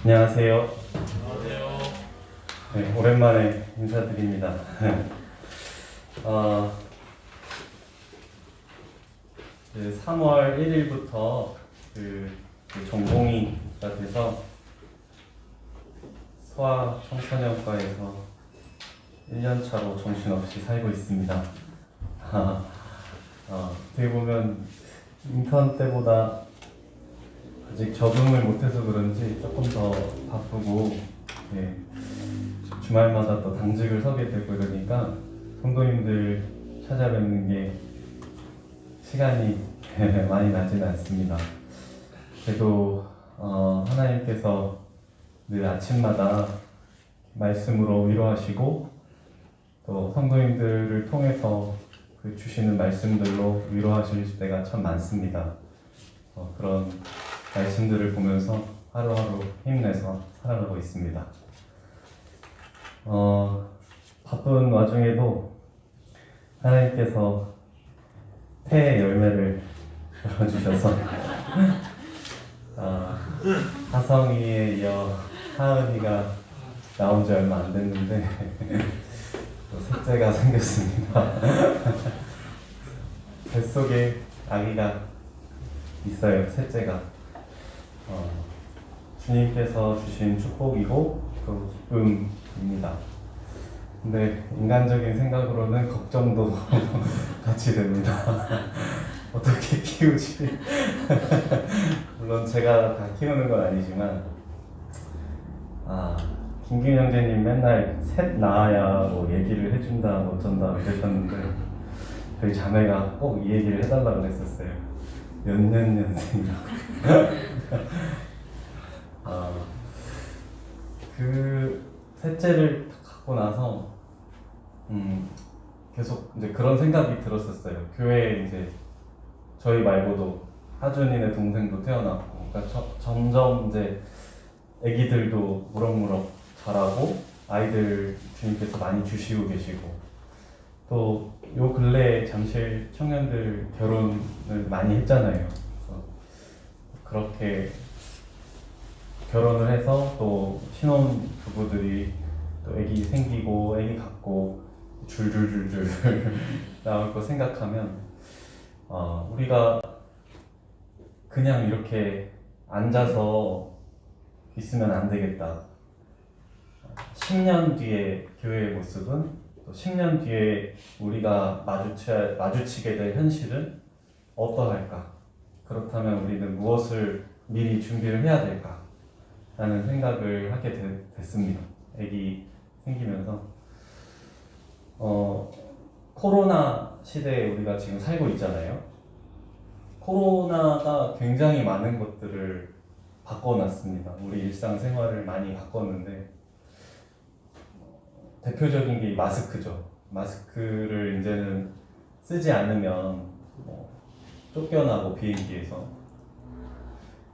안녕하세요. 안녕하세요. 네, 오랜만에 인사드립니다. 어, 3월 1일부터 전공의가 돼서 소아 청소년과에서 1년차로 정신없이 살고 있습니다. 어떻게 보면 인턴 때보다 아직 적응을 못해서 그런지 조금 더 바쁘고, 예, 주말마다 또 당직을 서게 되고 이러니까 성도님들 찾아뵙는 게 시간이 많이 나지는 않습니다. 그래도 하나님께서 늘 아침마다 말씀으로 위로하시고 또 성도님들을 통해서 그 주시는 말씀들로 위로하실 때가 참 많습니다. 그런 말씀들을 보면서 하루하루 힘내서 살아가고 있습니다. 바쁜 와중에도 하나님께서 태의 열매를 열어주셔서 하성이에 이어 하은이가 나온 지 얼마 안 됐는데 또 셋째가 생겼습니다. 뱃속에 아기가 있어요, 셋째가. 주님께서 주신 축복이고 또 기쁨입니다. 근데 인간적인 생각으로는 걱정도 같이 됩니다. 어떻게 키우지? 물론 제가 다 키우는 건 아니지만, 김균 형제님 맨날 셋 낳아야 뭐 얘기를 해준다 뭐 어쩐다 그랬었는데 저희 자매가 꼭 이 얘기를 해달라고 그랬었어요. 몇 년생이라고. 그 셋째를 갖고 나서 계속 이제 그런 생각이 들었었어요. 교회에 이제 저희 말고도 하준이네 동생도 태어났고, 그러니까 점점 이제 아기들도 무럭무럭 자라고 아이들 주님께서 많이 주시고 계시고, 또 요 근래에 잠실 청년들 결혼을 많이 했잖아요. 그렇게 결혼을 해서 또 신혼 부부들이 또 아기 생기고 아기 갖고 줄줄줄줄 나올 거 생각하면 우리가 그냥 이렇게 앉아서 있으면 안 되겠다. 10년 뒤에 교회의 모습은, 또 10년 뒤에 우리가 마주치게 될 현실은 어떠할까? 그렇다면 우리는 무엇을 미리 준비를 해야 될까? 라는 생각을 하게 됐습니다. 아기 생기면서. 코로나 시대에 우리가 지금 살고 있잖아요. 코로나가 굉장히 많은 것들을 바꿔놨습니다. 우리 일상생활을 많이 바꿨는데, 대표적인 게 마스크죠. 마스크를 이제는 쓰지 않으면 쫓겨나고, 비행기에서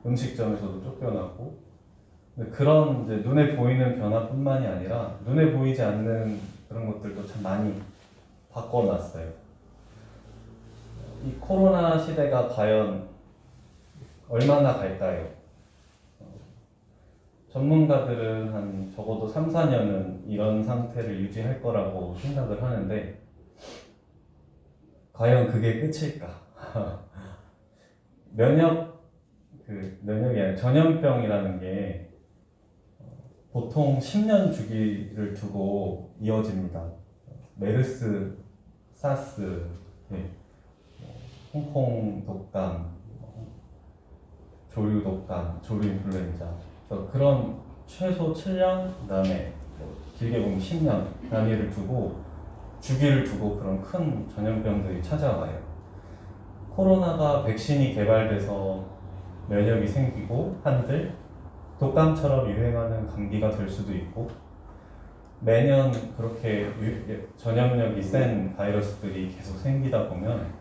음식점에서도 쫓겨나고, 그런 이제 눈에 보이는 변화뿐만이 아니라 눈에 보이지 않는 그런 것들도 참 많이 바꿔놨어요. 이 코로나 시대가 과연 얼마나 갈까요? 전문가들은 한 적어도 3, 4년은 이런 상태를 유지할 거라고 생각을 하는데, 과연 그게 끝일까? 면역이 아니라 전염병이라는 게 보통 10년 주기를 두고 이어집니다. 메르스, 사스, 홍콩 독감, 조류 독감, 조류 인플루엔자, 그런 최소 7년, 그 다음에 길게 보면 10년 단위를 두고, 주기를 두고 그런 큰 전염병들이 찾아와요. 코로나가 백신이 개발돼서 면역이 생기고 한들 독감처럼 유행하는 감기가 될 수도 있고, 매년 그렇게 전염력이 센 바이러스들이 계속 생기다 보면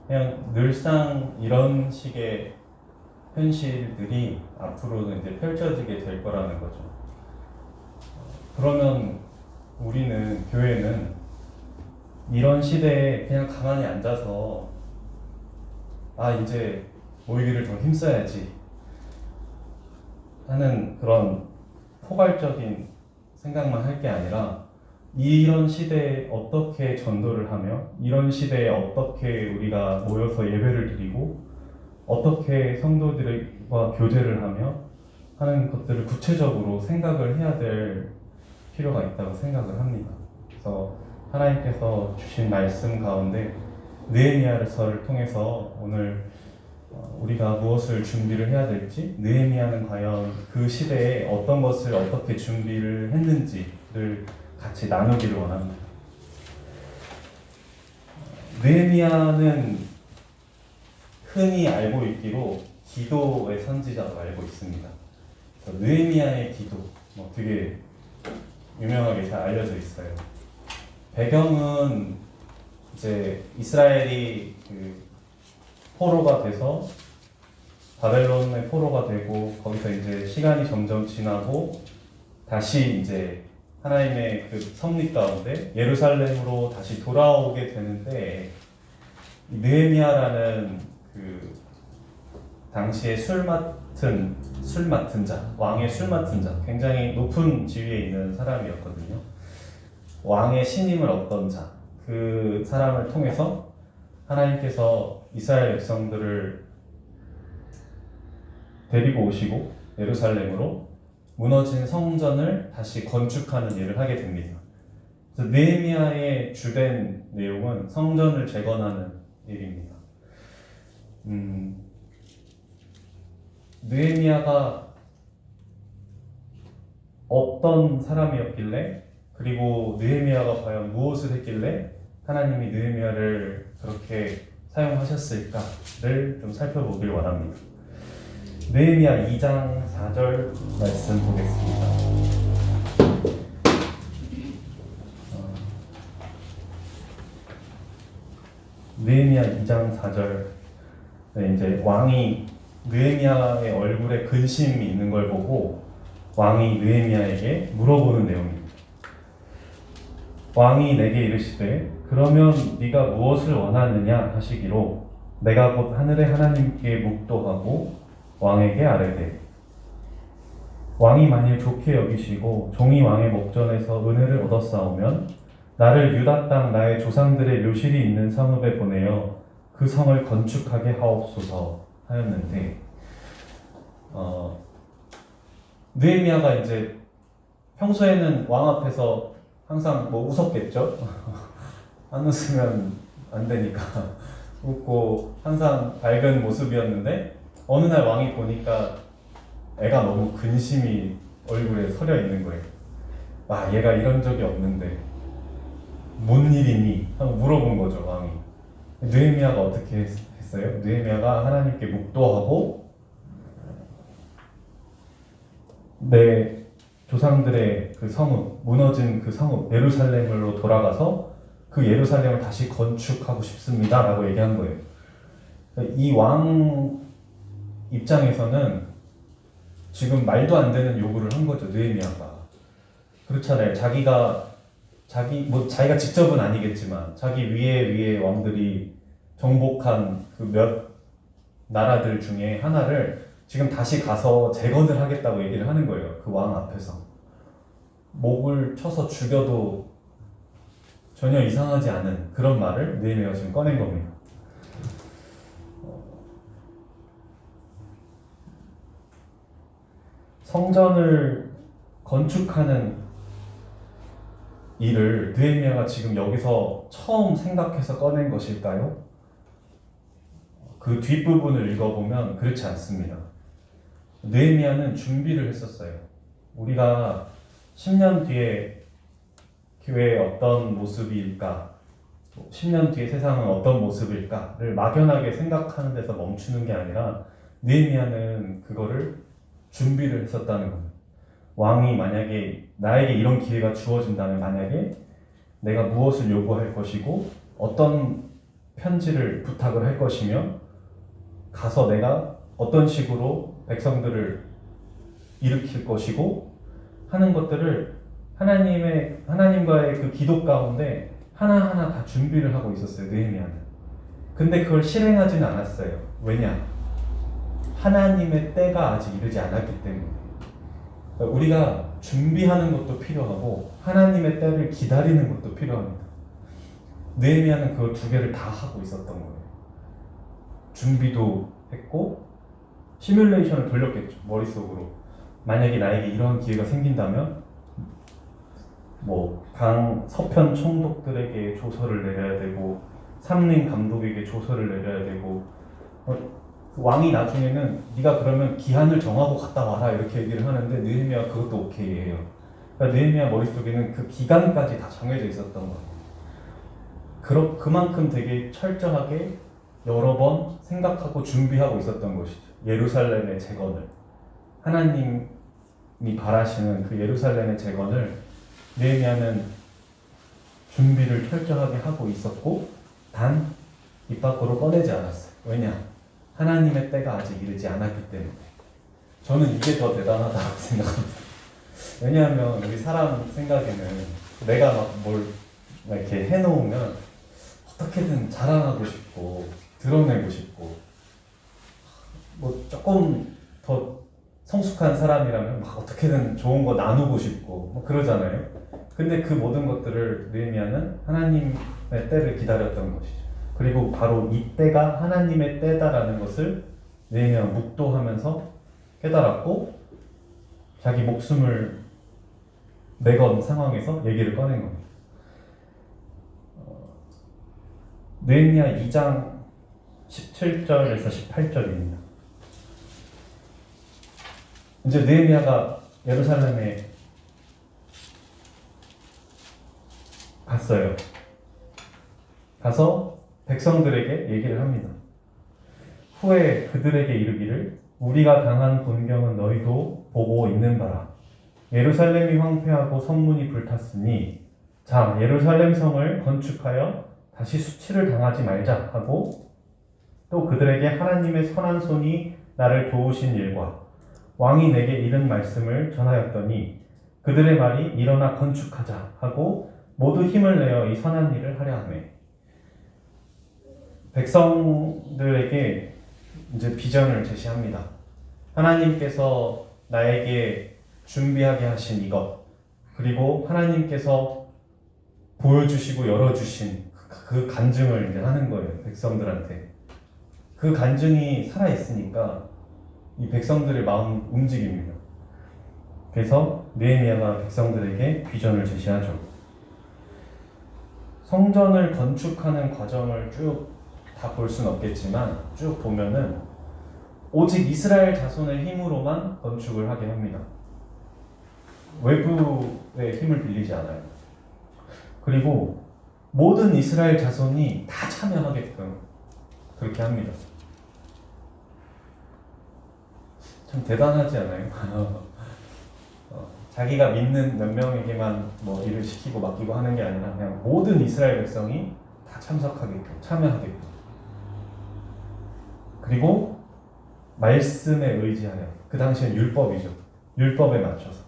그냥 늘상 이런 식의 현실들이 앞으로는 이제 펼쳐지게 될 거라는 거죠. 그러면 우리는, 교회는 이런 시대에 그냥 가만히 앉아서 이제 모이기를 더 힘써야지, 하는 그런 포괄적인 생각만 할 게 아니라 이런 시대에 어떻게 전도를 하며 이런 시대에 어떻게 우리가 모여서 예배를 드리고 어떻게 성도들과 교제를 하며 하는 것들을 구체적으로 생각을 해야 될 필요가 있다고 생각을 합니다. 그래서 하나님께서 주신 말씀 가운데 느헤미야서를 통해서 오늘 우리가 무엇을 준비를 해야 될지, 느헤미야는 과연 그 시대에 어떤 것을 어떻게 준비를 했는지를 같이 나누기를 원합니다. 느헤미야는 흔히 알고 있기로 기도의 선지자로 알고 있습니다. 느헤미야의 기도, 되게 유명하게 잘 알려져 있어요. 배경은 이제 이스라엘이 포로가 돼서 바벨론의 포로가 되고 거기서 이제 시간이 점점 지나고 다시 이제 하나님의 그 섭리 가운데 예루살렘으로 다시 돌아오게 되는데 느헤미야라는 그 당시에 술 맡은 자, 왕의 술 맡은 자, 굉장히 높은 지위에 있는 사람이었거든요. 왕의 신임을 얻던 자, 그 사람을 통해서 하나님께서 이스라엘 백성들을 데리고 오시고 예루살렘으로 무너진 성전을 다시 건축하는 일을 하게 됩니다. 그래서 느헤미야의 주된 내용은 성전을 재건하는 일입니다. 느헤미야가 어떤 사람이었길래, 그리고 느헤미야가 과연 무엇을 했길래 하나님이 느헤미야를 그렇게 사용하셨을까를 좀 살펴보길 원합니다. 느헤미야 2장 4절 말씀 보겠습니다. 느헤미야 2장 4절. 이제 왕이 느헤미야의 얼굴에 근심이 있는 걸 보고 왕이 느헤미야에게 물어보는 내용입니다. 왕이 내게 이르시되 그러면 네가 무엇을 원하느냐 하시기로 내가 곧 하늘의 하나님께 묵도하고 왕에게 아뢰되 왕이 만일 좋게 여기시고 종이 왕의 목전에서 은혜를 얻었사오면 나를 유다 땅 나의 조상들의 묘실이 있는 성읍에 보내어 그 성을 건축하게 하옵소서 하였는데, 느헤미야가 이제 평소에는 왕 앞에서 항상 웃었겠죠. 안 웃으면 안 되니까 웃고 항상 밝은 모습이었는데 어느 날 왕이 보니까 애가 너무 근심이 얼굴에 서려 있는 거예요. 와, 얘가 이런 적이 없는데 뭔 일이니? 하고 물어본 거죠, 왕이. 느헤미야가 어떻게 했어요? 느헤미야가 하나님께 묵도하고 내 조상들의 그 성읍, 무너진 그 성읍 예루살렘으로 돌아가서 그 예루살렘을 다시 건축하고 싶습니다 라고 얘기한 거예요. 이 왕 입장에서는 지금 말도 안 되는 요구를 한 거죠, 느헤미야가. 그렇잖아요. 자기가 직접은 아니겠지만 자기 위에 왕들이 정복한 그 몇 나라들 중에 하나를 지금 다시 가서 재건을 하겠다고 얘기를 하는 거예요. 그 왕 앞에서. 목을 쳐서 죽여도 전혀 이상하지 않은 그런 말을 느헤미야가 지금 꺼낸 겁니다. 성전을 건축하는 일을 느헤미야가 지금 여기서 처음 생각해서 꺼낸 것일까요? 그 뒷부분을 읽어보면 그렇지 않습니다. 느헤미야는 준비를 했었어요. 우리가 10년 뒤에 교회의 어떤 모습일까, 10년 뒤에 세상은 어떤 모습일까를 막연하게 생각하는 데서 멈추는 게 아니라 느헤미야는 그거를 준비를 했었다는 겁니다. 왕이 만약에 나에게 이런 기회가 주어진다면 만약에 내가 무엇을 요구할 것이고 어떤 편지를 부탁을 할 것이며 가서 내가 어떤 식으로 백성들을 일으킬 것이고 하는 것들을 하나님과의 그 기도 가운데 하나하나 다 준비를 하고 있었어요, 느헤미야는. 근데 그걸 실행하지는 않았어요. 왜냐? 하나님의 때가 아직 이르지 않았기 때문에. 그러니까 우리가 준비하는 것도 필요하고 하나님의 때를 기다리는 것도 필요합니다. 느헤미야는 그 두 개를 다 하고 있었던 거예요. 준비도 했고 시뮬레이션을 돌렸겠죠. 머릿속으로 만약에 나에게 이런 기회가 생긴다면 뭐 강 서편 총독들에게 조서를 내려야 되고 삼림 감독에게 조서를 내려야 되고 왕이 나중에는 네가 그러면 기한을 정하고 갔다 와라 이렇게 얘기를 하는데 느헤미야가 그것도 오케이해요. 그러니까 느헤미야 머릿속에는 그 기간까지 다 정해져 있었던 거예요. 그만큼 되게 철저하게 여러 번 생각하고 준비하고 있었던 것이죠. 예루살렘의 재건을, 하나님이 바라시는 그 예루살렘의 재건을 느헤미야는 준비를 철저하게 하고 있었고 단 입 밖으로 꺼내지 않았어요. 왜냐? 하나님의 때가 아직 이르지 않았기 때문에. 저는 이게 더 대단하다고 생각합니다. 왜냐하면 우리 사람 생각에는 내가 막 뭘 이렇게 해놓으면 어떻게든 자랑하고 싶고 드러내고 싶고 뭐 조금 더 성숙한 사람이라면 막 어떻게든 좋은 거 나누고 싶고 뭐 그러잖아요. 근데 그 모든 것들을 느헤미야는 하나님의 때를 기다렸던 것이죠. 그리고 바로 이 때가 하나님의 때다라는 것을 느헤미야가 묵도하면서 깨달았고 자기 목숨을 내건 상황에서 얘기를 꺼낸 겁니다. 느헤미야 2장 17절에서 18절입니다. 이제 느헤미야가 예루살렘에 갔어요. 가서 백성들에게 얘기를 합니다. 후에 그들에게 이르기를 우리가 당한 곤경은 너희도 보고 있는 바라. 예루살렘이 황폐하고 성문이 불탔으니 자 예루살렘 성을 건축하여 다시 수치를 당하지 말자 하고 또 그들에게 하나님의 선한 손이 나를 도우신 일과 왕이 내게 이른 말씀을 전하였더니 그들의 말이 일어나 건축하자 하고 모두 힘을 내어 이 선한 일을 하려 하며 백성들에게 이제 비전을 제시합니다. 하나님께서 나에게 준비하게 하신 이것 그리고 하나님께서 보여주시고 열어주신 그 간증을 이제 하는 거예요. 백성들한테. 그 간증이 살아있으니까 이 백성들의 마음이 움직입니다. 그래서 느헤미야가 백성들에게 비전을 제시하죠. 성전을 건축하는 과정을 쭉 다 볼 수는 없겠지만 쭉 보면은 오직 이스라엘 자손의 힘으로만 건축을 하게 합니다. 외부의 힘을 빌리지 않아요. 그리고 모든 이스라엘 자손이 다 참여하게끔 그렇게 합니다. 참 대단하지 않아요? 자기가 믿는 몇 명에게만 뭐 일을 시키고 맡기고 하는 게 아니라 그냥 모든 이스라엘 백성이 다 참석하게끔, 참여하게끔. 그리고 말씀에 의지하여, 그 당시엔 율법이죠. 율법에 맞춰서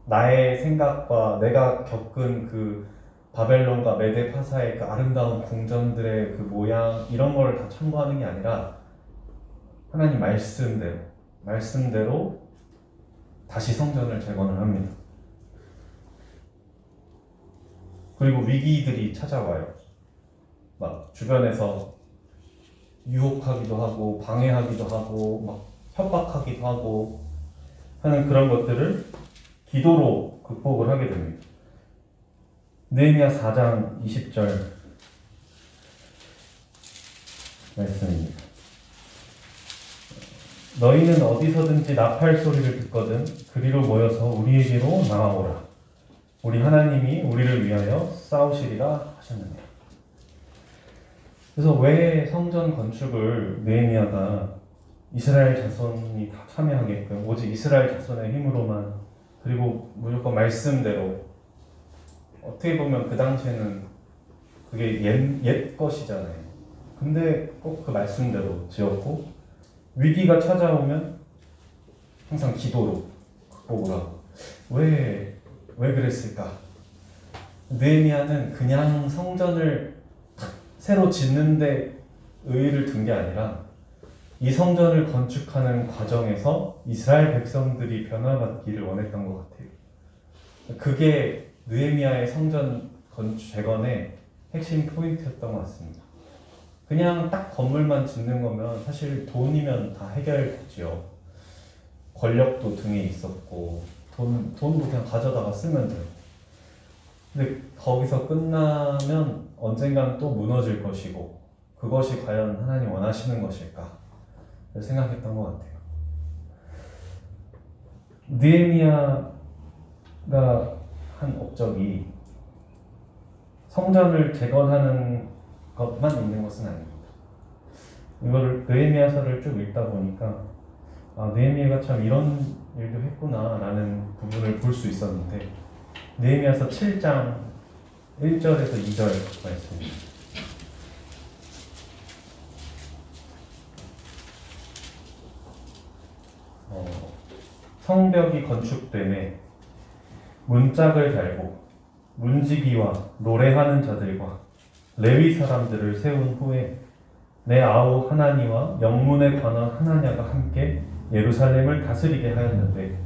나의 생각과 내가 겪은 그 바벨론과 메데파사의 그 아름다운 궁전들의 그 모양 이런 걸 다 참고하는 게 아니라 하나님 말씀대로 다시 성전을 재건을 합니다. 그리고 위기들이 찾아와요. 막 주변에서 유혹하기도 하고 방해하기도 하고 막 협박하기도 하고 하는 그런 것들을 기도로 극복을 하게 됩니다. 느헤미야 4장 20절 말씀입니다. 너희는 어디서든지 나팔 소리를 듣거든 그리로 모여서 우리에게로 나아오라. 우리 하나님이 우리를 위하여 싸우시리라 하셨느니라. 그래서 왜 성전 건축을 느헤미야가 이스라엘 자손이 다 참여하게끔 오직 이스라엘 자손의 힘으로만 그리고 무조건 말씀대로 어떻게 보면 그 당시에는 그게 옛 것이잖아요. 근데 꼭 그 말씀대로 지었고 위기가 찾아오면 항상 기도로 극복을 하고 왜 그랬을까? 느헤미야는 그냥 성전을 새로 짓는데 의의를 둔 게 아니라 이 성전을 건축하는 과정에서 이스라엘 백성들이 변화받기를 원했던 것 같아요. 그게 느헤미야의 성전 재건의 핵심 포인트였던 것 같습니다. 그냥 딱 건물만 짓는 거면 사실 돈이면 다 해결됐죠. 권력도 등에 있었고 돈도 그냥 가져다가 쓰면 돼요. 근데 거기서 끝나면 언젠간 또 무너질 것이고 그것이 과연 하나님 원하시는 것일까 생각했던 것 같아요. 느헤미야가 한 업적이 성전을 재건하는 것만 있는 것은 아닙니다. 이걸 느헤미야서를 쭉 읽다 보니까 느헤미야가 참 이런 일도 했구나라는 부분을 볼 수 있었는데 느헤미야서 7장 1절에서 2절 말씀입니다. 성벽이 건축됨에 문짝을 달고 문지기와 노래하는 자들과 레위 사람들을 세운 후에 내 아우 하나니와 영문의 관원 하나냐가 함께 예루살렘을 다스리게 하였는데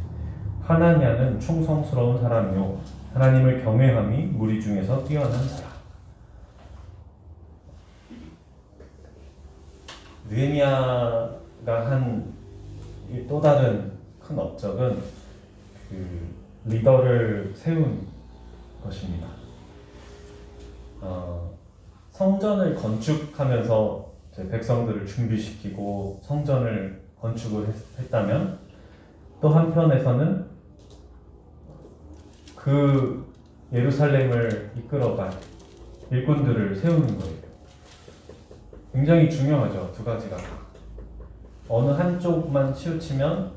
하나냐는 충성스러운 사람이요 하나님을 경외함이 무리 중에서 뛰어난 자라. 느헤미야가 한 또 다른 큰 업적은 그 리더를 세운 것입니다. 성전을 건축하면서 백성들을 준비시키고 성전을 건축을 했다면 또 한편에서는 그 예루살렘을 이끌어갈 일꾼들을 세우는 거예요. 굉장히 중요하죠. 두 가지가. 어느 한쪽만 치우치면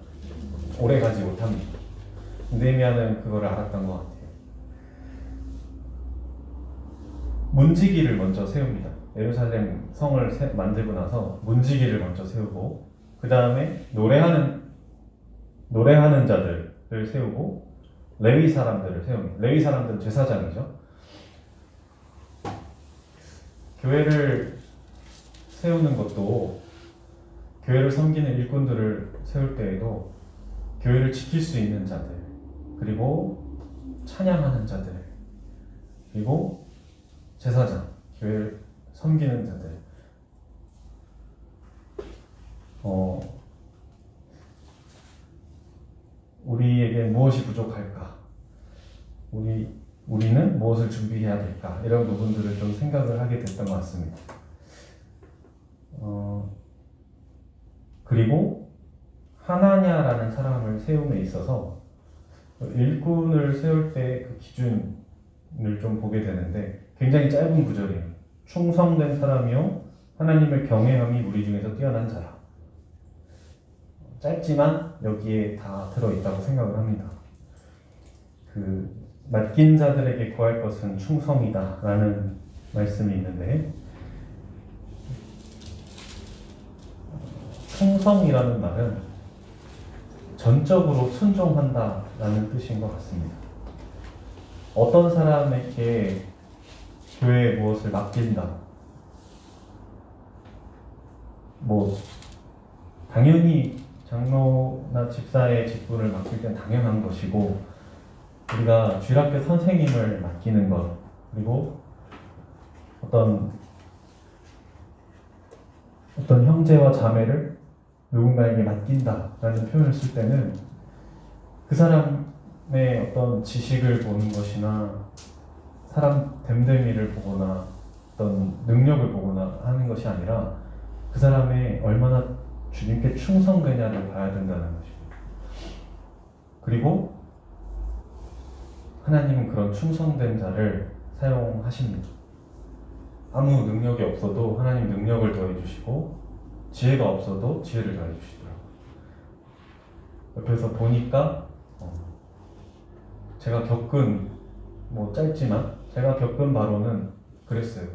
오래 가지 못합니다. 느헤미야는 그걸 알았던 것 같아요. 문지기를 먼저 세웁니다. 예루살렘 성을 만들고 나서 문지기를 먼저 세우고 그 다음에 노래하는 자들을 세우고 레위 사람들을 세웁니다. 레위 사람들은 제사장이죠. 교회를 세우는 것도 교회를 섬기는 일꾼들을 세울 때에도 교회를 지킬 수 있는 자들 그리고 찬양하는 자들 그리고 제사장, 교회를 섬기는 자들 우리에게 무엇이 부족할까? 우리는 무엇을 준비해야 될까? 이런 부분들을 좀 생각을 하게 됐던 것 같습니다. 그리고 하나냐라는 사람을 세움에 있어서 일꾼을 세울 때 그 기준을 좀 보게 되는데 굉장히 짧은 구절이에요. 충성된 사람이요 하나님을 경외함이 우리 중에서 뛰어난 자라. 짧지만 여기에 다 들어있다고 생각을 합니다. 그 맡긴 자들에게 구할 것은 충성이다 라는 말씀이 있는데 충성이라는 말은 전적으로 순종한다 라는 뜻인 것 같습니다. 어떤 사람에게 교회에 무엇을 맡긴다. 당연히 장로나 집사의 직분을 맡길 땐 당연한 것이고 우리가 주일학교 선생님을 맡기는 것 그리고 어떤 형제와 자매를 누군가에게 맡긴다라는 표현을 쓸 때는 그 사람의 어떤 지식을 보는 것이나 사람 됨됨이를 보거나 어떤 능력을 보거나 하는 것이 아니라 그 사람의 얼마나 주님께 충성되냐를 봐야 된다는 것입니다. 그리고 하나님은 그런 충성된 자를 사용하십니다. 아무 능력이 없어도 하나님 능력을 더해주시고 지혜가 없어도 지혜를 더해주시더라고요. 옆에서 보니까 제가 겪은 짧지만 제가 겪은 바로는 그랬어요.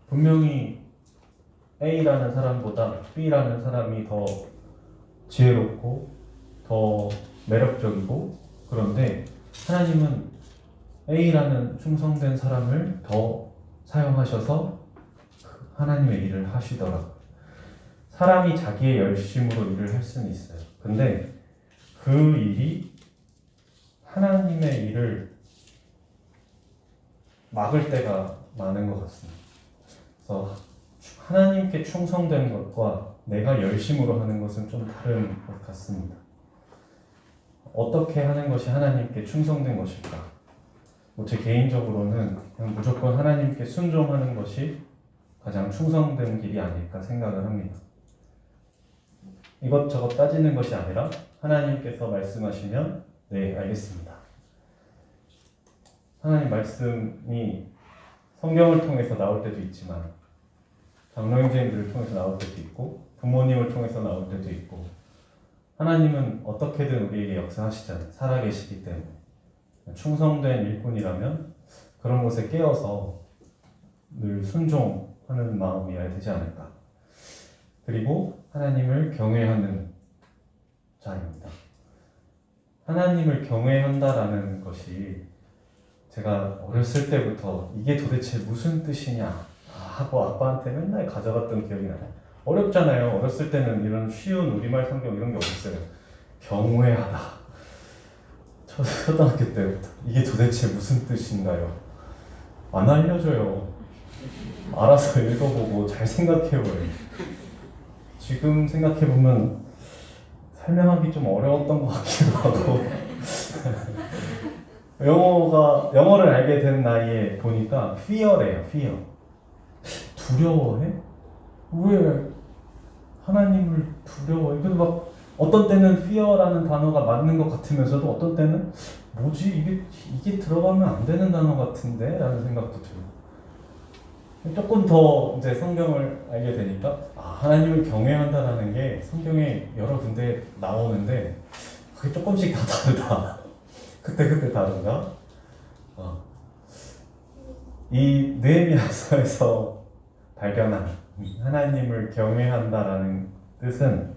분명히 A라는 사람보다 B라는 사람이 더 지혜롭고 더 매력적이고 그런데 하나님은 A라는 충성된 사람을 더 사용하셔서 하나님의 일을 하시더라고요. 사람이 자기의 열심으로 일을 할 수는 있어요. 근데 그 일이 하나님의 일을 막을 때가 많은 것 같습니다. 그래서 하나님께 충성된 것과 내가 열심으로 하는 것은 좀 다른 것 같습니다. 어떻게 하는 것이 하나님께 충성된 것일까? 제 개인적으로는 그냥 무조건 하나님께 순종하는 것이 가장 충성된 길이 아닐까 생각을 합니다. 이것저것 따지는 것이 아니라 하나님께서 말씀하시면 네, 알겠습니다. 하나님 말씀이 성경을 통해서 나올 때도 있지만 장로 형제님들을 통해서 나올 때도 있고 부모님을 통해서 나올 때도 있고 하나님은 어떻게든 우리에게 역사하시잖아요. 살아계시기 때문에. 충성된 일꾼이라면 그런 것에 깨어서 늘 순종하는 마음이어야 되지 않을까. 그리고 하나님을 경외하는 자입니다. 하나님을 경외한다라는 것이 제가 어렸을 때부터 이게 도대체 무슨 뜻이냐 하고 아빠한테 맨날 가져갔던 기억이 나요. 어렵잖아요. 어렸을 때는 이런 쉬운 우리말 성경 이런 게 없었어요. 경외하다. 초등학교 때부터 이게 도대체 무슨 뜻인가요? 안 알려줘요. 알아서 읽어보고 잘 생각해봐요. 지금 생각해보면 설명하기 좀 어려웠던 것 같기도 하고 영어를 알게 된 나이에 보니까 fear래요. fear. 두려워해? 왜 하나님을 두려워해? 그래도 막 어떤 때는 fear라는 단어가 맞는 것 같으면서도 어떤 때는 뭐지? 이게 들어가면 안 되는 단어 같은데? 라는 생각도 들고 조금 더 이제 성경을 알게 되니까 하나님을 경외한다라는 게 성경에 여러 군데 나오는데 그게 조금씩 다 다르다. 그때 다른가? 이 느헤미야서에서 발견한 하나님을 경외한다라는 뜻은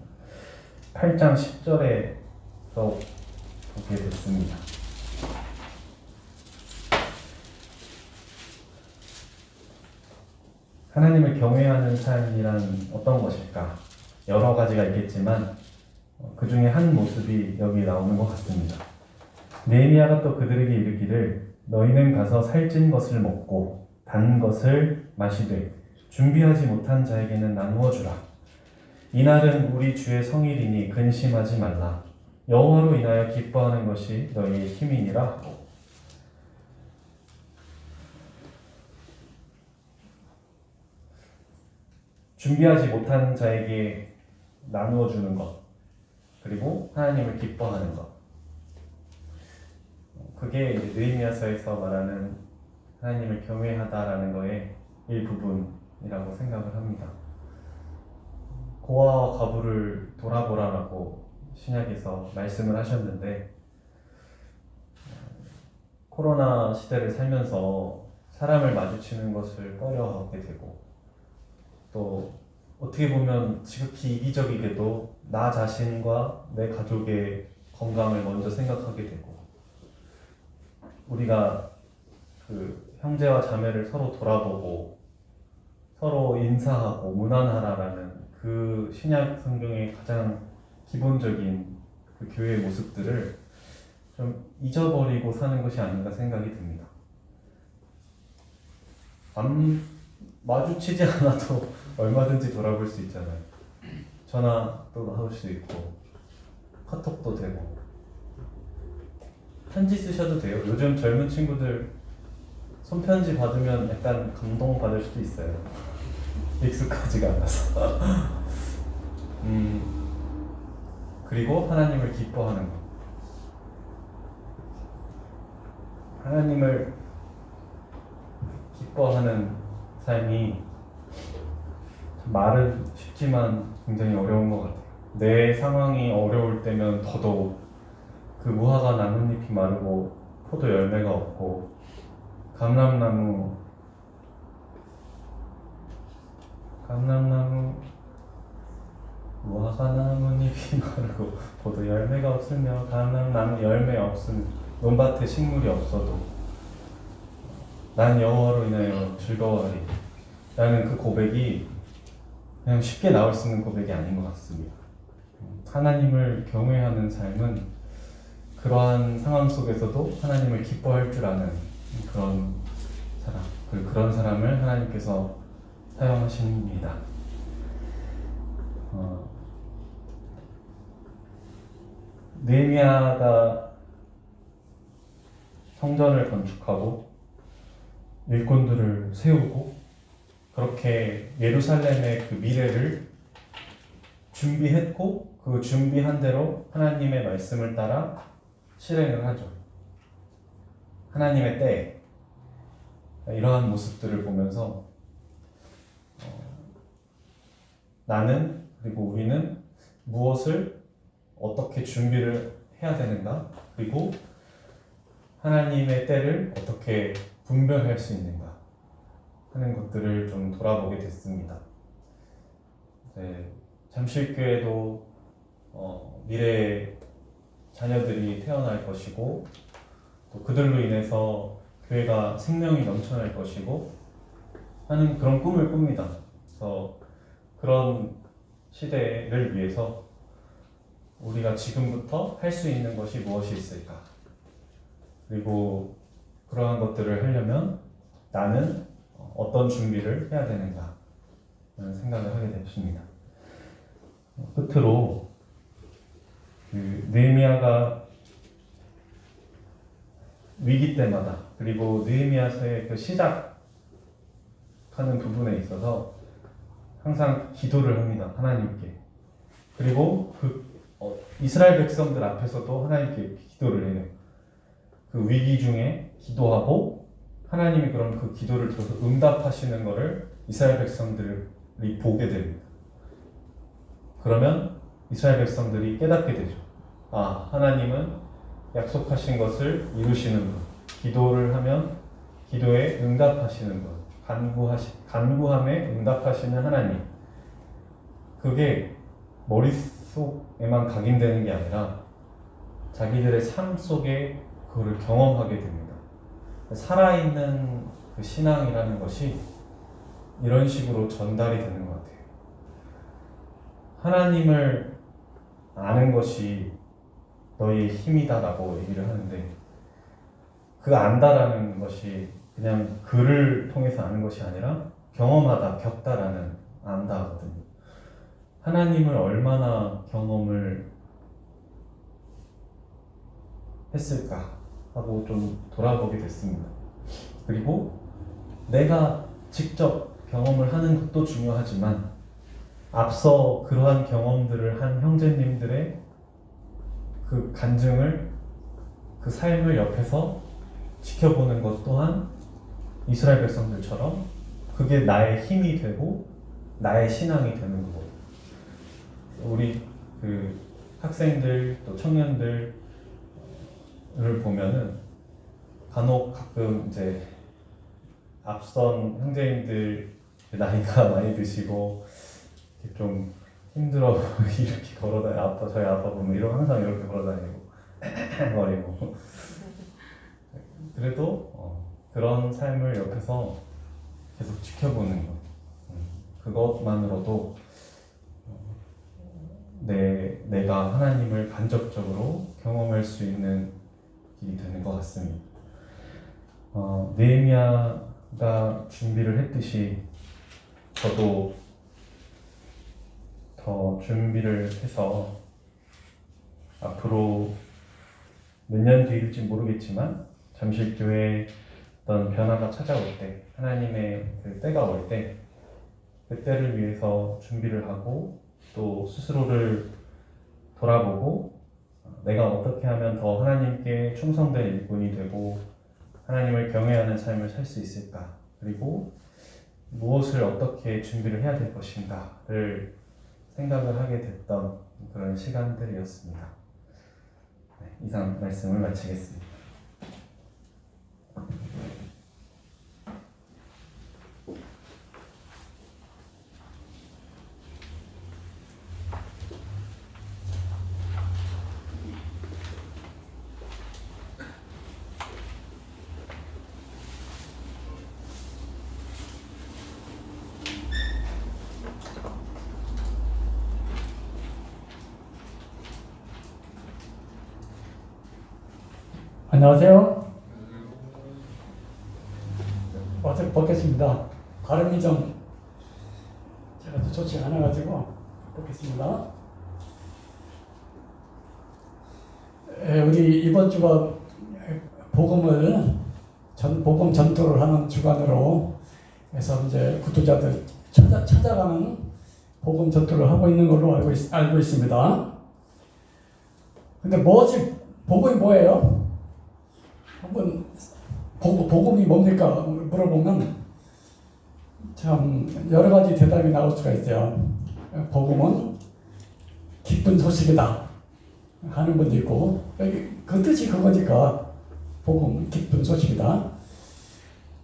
8장 10절에서 보게 됐습니다. 하나님을 경외하는 삶이란 어떤 것일까? 여러 가지가 있겠지만 그 중에 한 모습이 여기 나오는 것 같습니다. 느헤미야가 또 그들에게 이르기를 너희는 가서 살찐 것을 먹고 단 것을 마시되 준비하지 못한 자에게는 나누어 주라. 이날은 우리 주의 성일이니 근심하지 말라. 여호와로 인하여 기뻐하는 것이 너희의 힘이니라 하고. 준비하지 못한 자에게 나누어 주는 것, 그리고 하나님을 기뻐하는 것. 그게 이제 느헤미야서에서 말하는 하나님을 경외하다라는 거의 일부분이라고 생각을 합니다. 고아와 과부를 돌아보라라고 신약에서 말씀을 하셨는데 코로나 시대를 살면서 사람을 마주치는 것을 꺼려하게 되고 또 어떻게 보면 지극히 이기적이게도 나 자신과 내 가족의 건강을 먼저 생각하게 되고 우리가 그 형제와 자매를 서로 돌아보고 서로 인사하고 문안하라라는 그 신약 성경의 가장 기본적인 그 교회의 모습들을 좀 잊어버리고 사는 것이 아닌가 생각이 듭니다. 마주치지 않아도 얼마든지 돌아볼 수 있잖아요. 전화도 할 수 있고 카톡도 되고 편지 쓰셔도 돼요. 요즘 젊은 친구들 손편지 받으면 약간 감동받을 수도 있어요. 익숙하지가 않아서. 그리고 하나님을 기뻐하는 것. 하나님을 기뻐하는 삶이 말은 쉽지만 굉장히 어려운 것 같아요. 내 상황이 어려울 때면 더더욱 그 무화과 나뭇잎이 마르고 포도 열매가 없고 감람나무 무화과 나뭇잎이 마르고 포도 열매가 없으며 감람나무 열매 없음 논밭에 식물이 없어도 난 여호와로 인하여 즐거워하리 라는 그 고백이 그냥 쉽게 나올 수 있는 고백이 아닌 것 같습니다. 하나님을 경외하는 삶은 그러한 상황 속에서도 하나님을 기뻐할 줄 아는 그런 사람, 그런 사람을 하나님께서 사용하십니다. 느헤미야가 성전을 건축하고 일꾼들을 세우고 그렇게 예루살렘의 그 미래를 준비했고 그 준비한 대로 하나님의 말씀을 따라 실행을 하죠. 하나님의 때에 이러한 모습들을 보면서 나는 그리고 우리는 무엇을 어떻게 준비를 해야 되는가, 그리고 하나님의 때를 어떻게 분별할 수 있는가 하는 것들을 좀 돌아보게 됐습니다. 잠실교회도 미래의 자녀들이 태어날 것이고 또 그들로 인해서 교회가 생명이 넘쳐날 것이고 하는 그런 꿈을 꿉니다. 그래서 그런 시대를 위해서 우리가 지금부터 할 수 있는 것이 무엇이 있을까? 그리고 그러한 것들을 하려면 나는 어떤 준비를 해야 되는가? 라는 생각을 하게 됐습니다. 끝으로 느헤미야가 위기 때마다 그리고 느헤미야서의 그 시작하는 부분에 있어서 항상 기도를 합니다. 하나님께. 그리고 이스라엘 백성들 앞에서도 하나님께 기도를 해요. 그 위기 중에 기도하고 하나님이 그럼 그 기도를 들어서 응답하시는 것을 이스라엘 백성들이 보게 됩니다. 그러면 이스라엘 백성들이 깨닫게 되죠. 하나님은 약속하신 것을 이루시는 분, 기도를 하면 기도에 응답하시는 분, 간구함에 응답하시는 하나님. 그게 머릿속에만 각인되는 게 아니라 자기들의 삶 속에 그거를 경험하게 됩니다. 살아있는 그 신앙이라는 것이 이런 식으로 전달이 되는 것 같아요. 하나님을 아는 것이 너희의 힘이다라고 얘기를 하는데 그 안다라는 것이 그냥 글을 통해서 아는 것이 아니라 경험하다, 겪다라는 안다거든요. 하나님을 얼마나 경험을 했을까 하고 좀 돌아보게 됐습니다. 그리고 내가 직접 경험을 하는 것도 중요하지만 앞서 그러한 경험들을 한 형제님들의 그 간증을, 그 삶을 옆에서 지켜보는 것 또한 이스라엘 백성들처럼 그게 나의 힘이 되고 나의 신앙이 되는 거고, 우리 그 학생들 또 청년들을 보면은 간혹 가끔 이제 앞선 형제님들 나이가 많이 드시고 좀 힘들어 이렇게 걸어다니고, 저희 아빠 보면 항상 이렇게 걸어다니고 거리고 그래도 그런 삶을 옆에서 계속 지켜보는 것, 그것만으로도 내가 하나님을 간접적으로 경험할 수 있는 길이 되는 것 같습니다. 느헤미야가 준비를 했듯이 저도 더 준비를 해서 앞으로 몇 년 뒤일지 모르겠지만 잠실교회에 어떤 변화가 찾아올 때, 하나님의 그 때가 올 때 그때를 위해서 준비를 하고 또 스스로를 돌아보고 내가 어떻게 하면 더 하나님께 충성된 일꾼이 되고 하나님을 경외하는 삶을 살 수 있을까, 그리고 무엇을 어떻게 준비를 해야 될 것인가를 생각을 하게 됐던 그런 시간들이었습니다. 이상 말씀을 마치겠습니다. 안녕하세요. 어떻게 벗겠습니다. 발음이 좀 제가 좀 좋지 않아가지고 벗겠습니다. 우리 이번 주가 복음 전도를 하는 주간으로 해서 이제 구독자들 찾아가는 복음 전도를 하고 있는 걸로 알고 있습니다. 근데 복음이 뭐예요? 한번 복음이 뭡니까? 물어보면 참 여러 가지 대답이 나올 수가 있어요. 복음은 기쁜 소식이다 하는 분도 있고, 그 뜻이 그거니까 복음, 기쁜 소식이다.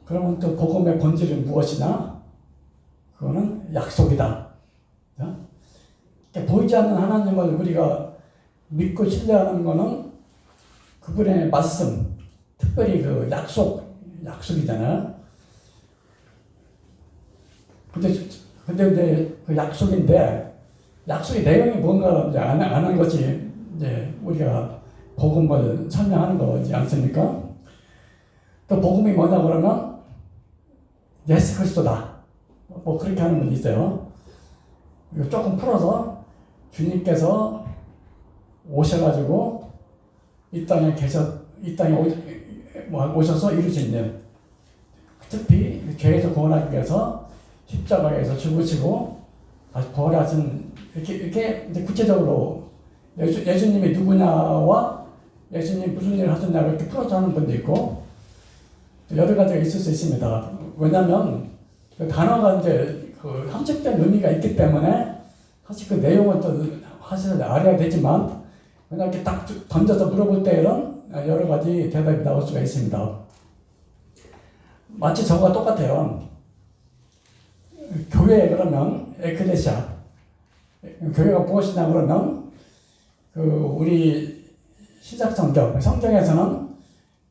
그러면 또 복음의 본질은 무엇이냐? 그거는 약속이다. 보이지 않는 하나님을 우리가 믿고 신뢰하는 것은 그분의 말씀, 특별히 그 약속이잖아요. 근데 이제 그 약속의 내용이 뭔가 이제 아는 것이 이제 우리가 복음을 설명하는 거지 않습니까? 또 복음이 뭐냐 그러면 예수 그리스도다. 뭐 그렇게 하는 분이 있어요. 이거 조금 풀어서 주님께서 오셔가지고 이 땅에 오셔서 이루신 일, 특히 죄에서 구원하기 위해서 십자가에서 죽으시고 다시 부활하신 이렇게 이제 구체적으로 예수님이 누구냐와 예수님 무슨 일을 하셨냐고 이렇게 풀어서 하는 분도 있고 여러 가지가 있을 수 있습니다. 왜냐하면 그 단어가 이제 그 함축된 의미가 있기 때문에 사실 그 내용은 또 사실 알아야 되지만 그냥 이렇게 딱 던져서 물어볼 때에는 여러 가지 대답이 나올 수가 있습니다. 마치 저거가 똑같아요. 교회 그러면 에클레시아, 교회가 무엇이냐 그러면 그 우리 시작 성경에서는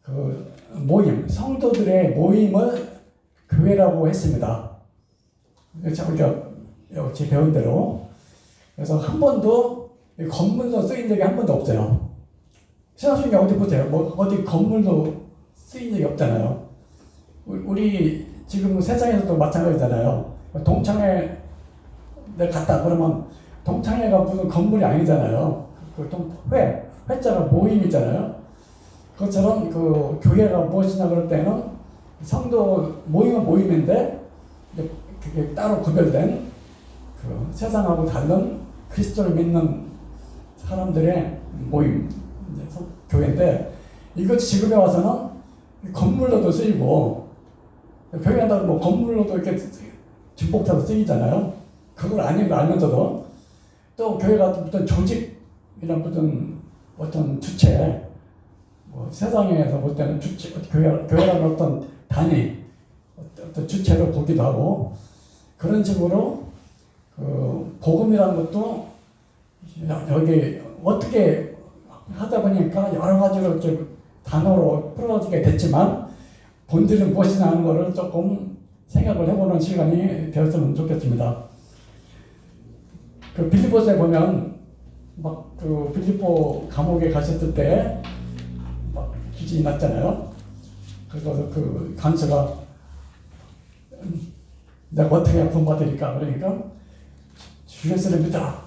그 모임, 성도들의 모임을 교회라고 했습니다. 우리가 역시 배운 대로. 그래서 한 번도 건물로 쓰인 적이 한 번도 없어요. 신학생이 어디 보세요. 어디 건물로 쓰인 적이 없잖아요. 우리 지금 세상에서도 마찬가지잖아요. 동창회 내가 갔다 그러면 동창회가 무슨 건물이 아니잖아요. 회자가 모임이잖아요. 그것처럼 그 교회가 무엇이냐 그럴 때는 성도 모임은 모임인데 그게 따로 구별된 그 세상하고 다른 그리스도를 믿는 사람들의 모임, 교회인데 이것이 지금에 와서는 건물로도 쓰이고 교회한다고 뭐 건물로도 이렇게 중복해서 쓰이잖아요. 그걸 아닌 걸 알면서도 또 교회가 어떤 조직이나 어떤 주체, 뭐 세상에서 볼 때는 주체, 교회라는 어떤 단위, 어떤 주체로 보기도 하고 그런 식으로 그 복음이라는 것도 여기 어떻게 하다 보니까 여러 가지로 이렇게 단어로 풀어지게 됐지만 본질은 무엇이냐 하는 것을 조금 생각을 해보는 시간이 되었으면 좋겠습니다. 그 빌립보서에 보면 막 그 빌립보 감옥에 가셨을 때 막 기진이 났잖아요. 그래서 그 간수가 내가 어떻게 구원받으니까 그러니까 주 예수를 믿어라.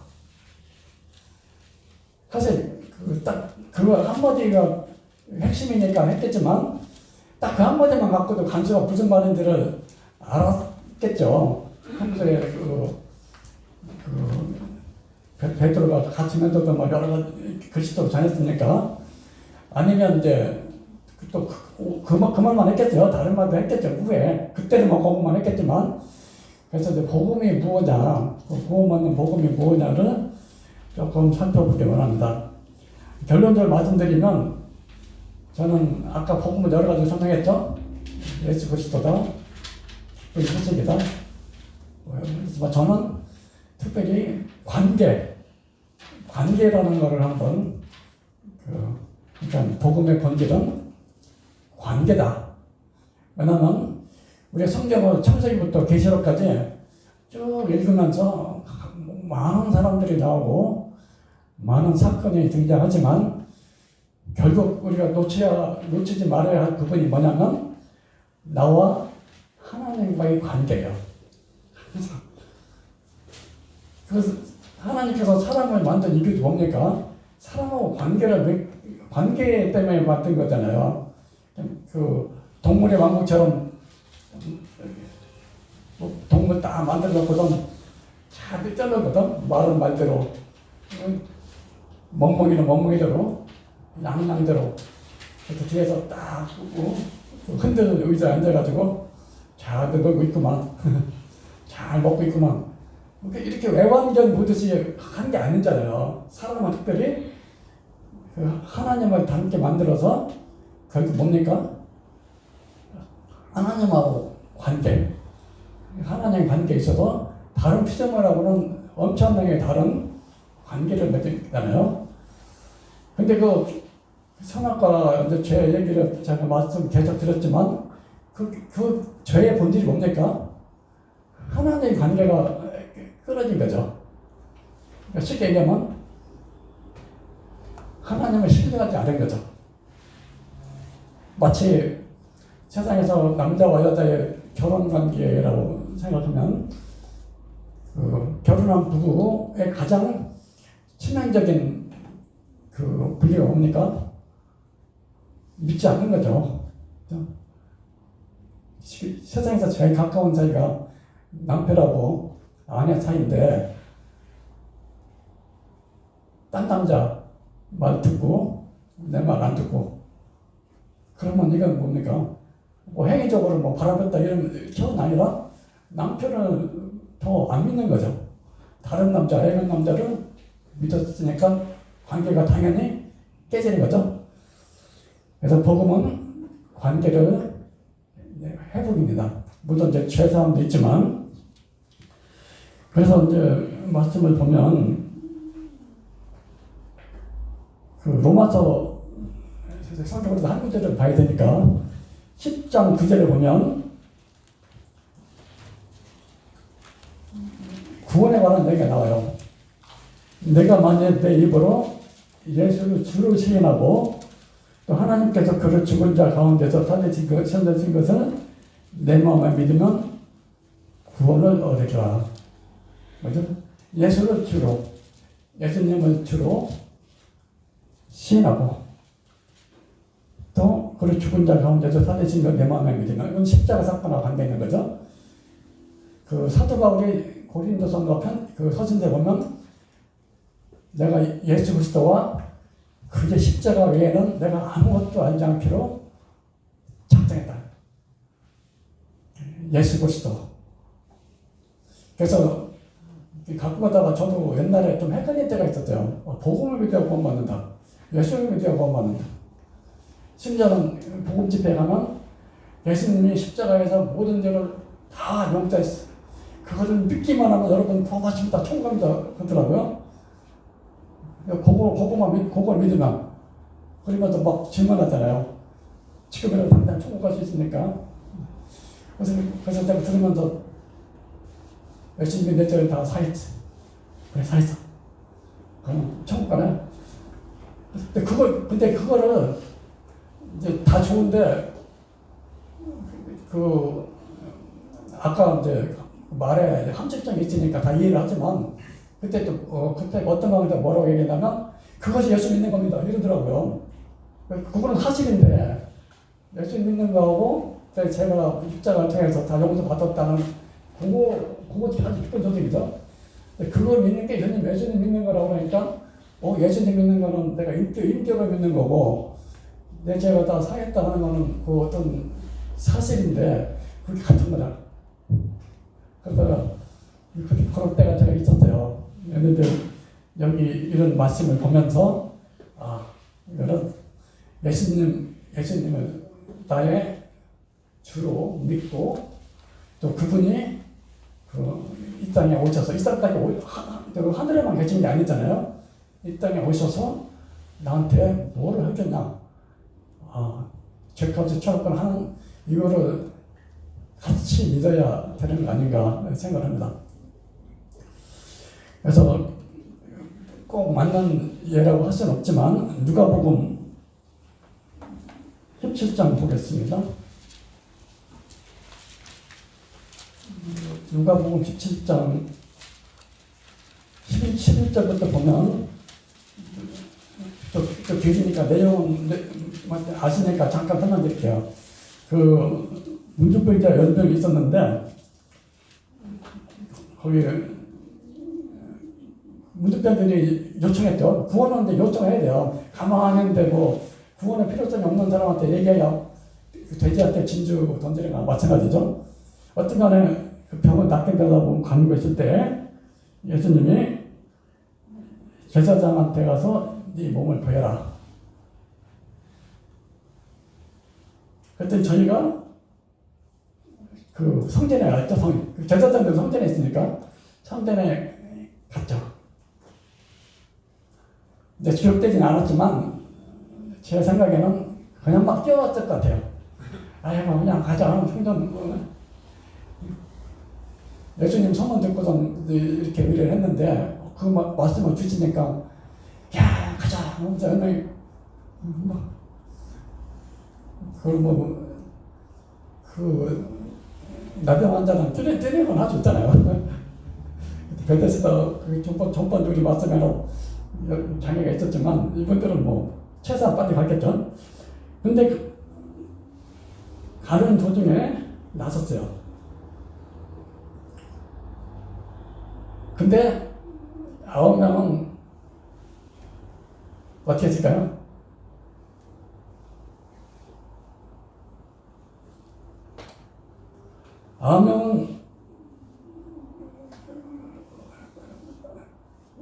사실 그거 한마디가 핵심이니까 했겠지만 딱 그 한마디만 갖고도 간수가 무슨 말인지를 알았겠죠. 평소에 베드로가 같이 면도도 막 여러 가지 글씨도 전했으니까 아니면 이제 또 그 말만 했겠죠. 다른 말도 했겠죠. 후에 그때는 뭐 그것만 했겠지만 그래서 이제 복음이 무엇이냐, 구원받는 복음이 무엇이냐를 조금 살펴보기 원합니다. 결론적으로 말씀드리면 저는 아까 복음을 여러 가지 설명했죠. 예수 그리스도다, 기쁜 소식이다. 저는 특별히 관계라는 것을 한번 그러니까 복음의 본질은 관계다. 왜냐하면 우리가 성경을 창세기부터 계시록까지 쭉 읽으면서 많은 사람들이 나오고 많은 사건이 등장하지만 결국 우리가 놓치지 말아야 할 부분이 뭐냐면 나와 하나님과의 관계예요. 그래서 하나님께서 사람을 만든 이유도 뭡니까? 사람하고 관계 때문에 만든 거잖아요. 그 동물의 왕국처럼 동물 딱 만들어놓고선 잘 잘라거든. 말은 말대로, 멍멍이는 멍멍이대로, 양양대로. 그래서 뒤에서 딱 흔드는 의자에 앉아가지고 잘 먹고 있구만. 잘 먹고 있구만. 이렇게 외관견 보듯이 한 게 아니잖아요. 사람은 특별히 그 하나님을 닮게 만들어서 결국 뭡니까? 하나님하고 관계. 하나님 관계에 있어서 다른 피조물하고는 엄청나게 다른 관계를 맺잖아요. 근데 그 선악과 이제 죄 얘기를 제가 말씀 계속 드렸지만 그 죄의 본질이 뭡니까? 하나님 관계가 끊어진 거죠. 그러니까 쉽게 얘기하면 하나님을 신뢰하지 않은 거죠. 마치 세상에서 남자와 여자의 결혼 관계라고 생각하면 그 결혼한 부부의 가장 치명적인 그 분리가 뭡니까? 믿지 않는 거죠. 세상에서 제일 가까운 사이가 남편하고 아내 사이인데 딴 남자 말 듣고 내 말 안 듣고 그러면 이건 뭡니까? 뭐 행위적으로 뭐 바라봤다 이런 처는 아니라 남편을 더 안 믿는 거죠. 다른 남자, 애는 남자를 믿었으니까 관계가 당연히 깨지는 거죠. 그래서 복음은 관계를 회복입니다. 물론 이제 죄사함도 있지만, 그래서 이제 말씀을 보면 그 로마서 성경으로 한 구절을 봐야 되니까 10장 9절을 보면 구원에 관한 얘기가 나와요. 내가 만약 내 입으로 예수를 주로 시인하고 또 하나님께서 그를 죽은 자 가운데서 살리신 것을 내 마음에 믿으면 구원을 얻으리라. 뭐죠? 예수를 주로, 예수님을 주로 시인하고 또 그를 죽은 자 가운데서 살리신 것 내 마음에 믿으면, 이건 십자가 사건하고 관계 있는 거죠. 그 사도 바울이 고린도전서 그 서신에 보면 내가 예수 그리스도와 그의 십자가 외에는 내가 아무것도 알지 않기로 작정했다. 예수 그리스도. 그래서 갖고 가다가 저도 옛날에 좀 헷갈릴 때가 있었어요. 복음을 믿어야 구원받는다. 예수를 믿어야 구원받는다. 심지어는 복음 집회 가면 예수님이 십자가에서 모든 죄를 다 용서했어. 그거를 믿기만 하면 여러분 구원받습니다. 총감이다. 그러더라고요. 그걸 믿으면. 그러면서 막 질문하잖아요. 지금이라도 당장 천국 갈 수 있으니까. 그래서 내가 들으면서 열심히 내 죄를 다 사했지. 그래, 사했어. 그럼 천국 가네. 근데 그거를 이제 다 좋은데, 아까 이제 말에 함축점이 있으니까 다 이해를 하지만, 그때 어떤 강의가 뭐라고 얘기했냐면, 그것이 예수 믿는 겁니다. 이러더라고요. 그거는 사실인데, 예수 믿는 거하고, 제가 십자가를 통해서 다 용서 받았다는, 그거 아주 기쁜 소식이죠. 그걸 믿는 게 예수님 믿는 거라고 하니까, 예수님 믿는 거는 내가 인격을 믿는 거고, 내 죄가 다 사했다 하는 거는 그 어떤 사실인데, 그게 같은 거다. 그러다가, 그럴 때가 제가 있었어요. 그런데 여기 이런 말씀을 보면서, 이거는 예수님을 나의 주로 믿고, 또 그분이 이 땅에 오셔서, 이 땅까지 하늘에만 계신 게 아니잖아요. 이 땅에 오셔서 나한테 뭐를 해줬냐. 죄값을 쳐놓고 하는 이거를 같이 믿어야 되는 거 아닌가 생각합니다. 그래서 꼭 맞는 예라고 할 수는 없지만 누가복음 17장 보겠습니다. 누가복음 17장 11절부터 보면 또 길으니까 내용은 아시니까 잠깐 설명드릴게요. 그 문둥병자 연병이 있었는데 거기 문둥병들이 요청했죠. 구원하는데 요청해야 돼요. 가만히 있는데 뭐 구원의 필요성이 없는 사람한테 얘기해야 돼지한테 진주 던지는 거랑 마찬가지죠. 어떤 간에 그 병을 낫게 되려고 가는 거 있을 때 예수님이 제사장한테 가서 네 몸을 보여라. 그랬더니 저희가 그 성전에 갔죠. 제사장도 성전에 있으니까 성전에 갔죠. 이제 기록되진 않았지만 제 생각에는 그냥 막 뛰어왔을 것 같아요. 아이고 그냥 가자. 성전 예수님 소문 듣고선 이렇게 의뢰를 했는데 그 말씀을 주시니까 야 가자. 하면서 그 나병 환자는 뛰는 건 아주 있잖아요. 베데스다 그 전번 둘이 말씀에는 장애가 있었지만 이분들은 뭐 최소한 빨리 갔겠죠. 근데 가는 도중에 나섰어요. 근데 9명은 어떻게 했을까요? 아명은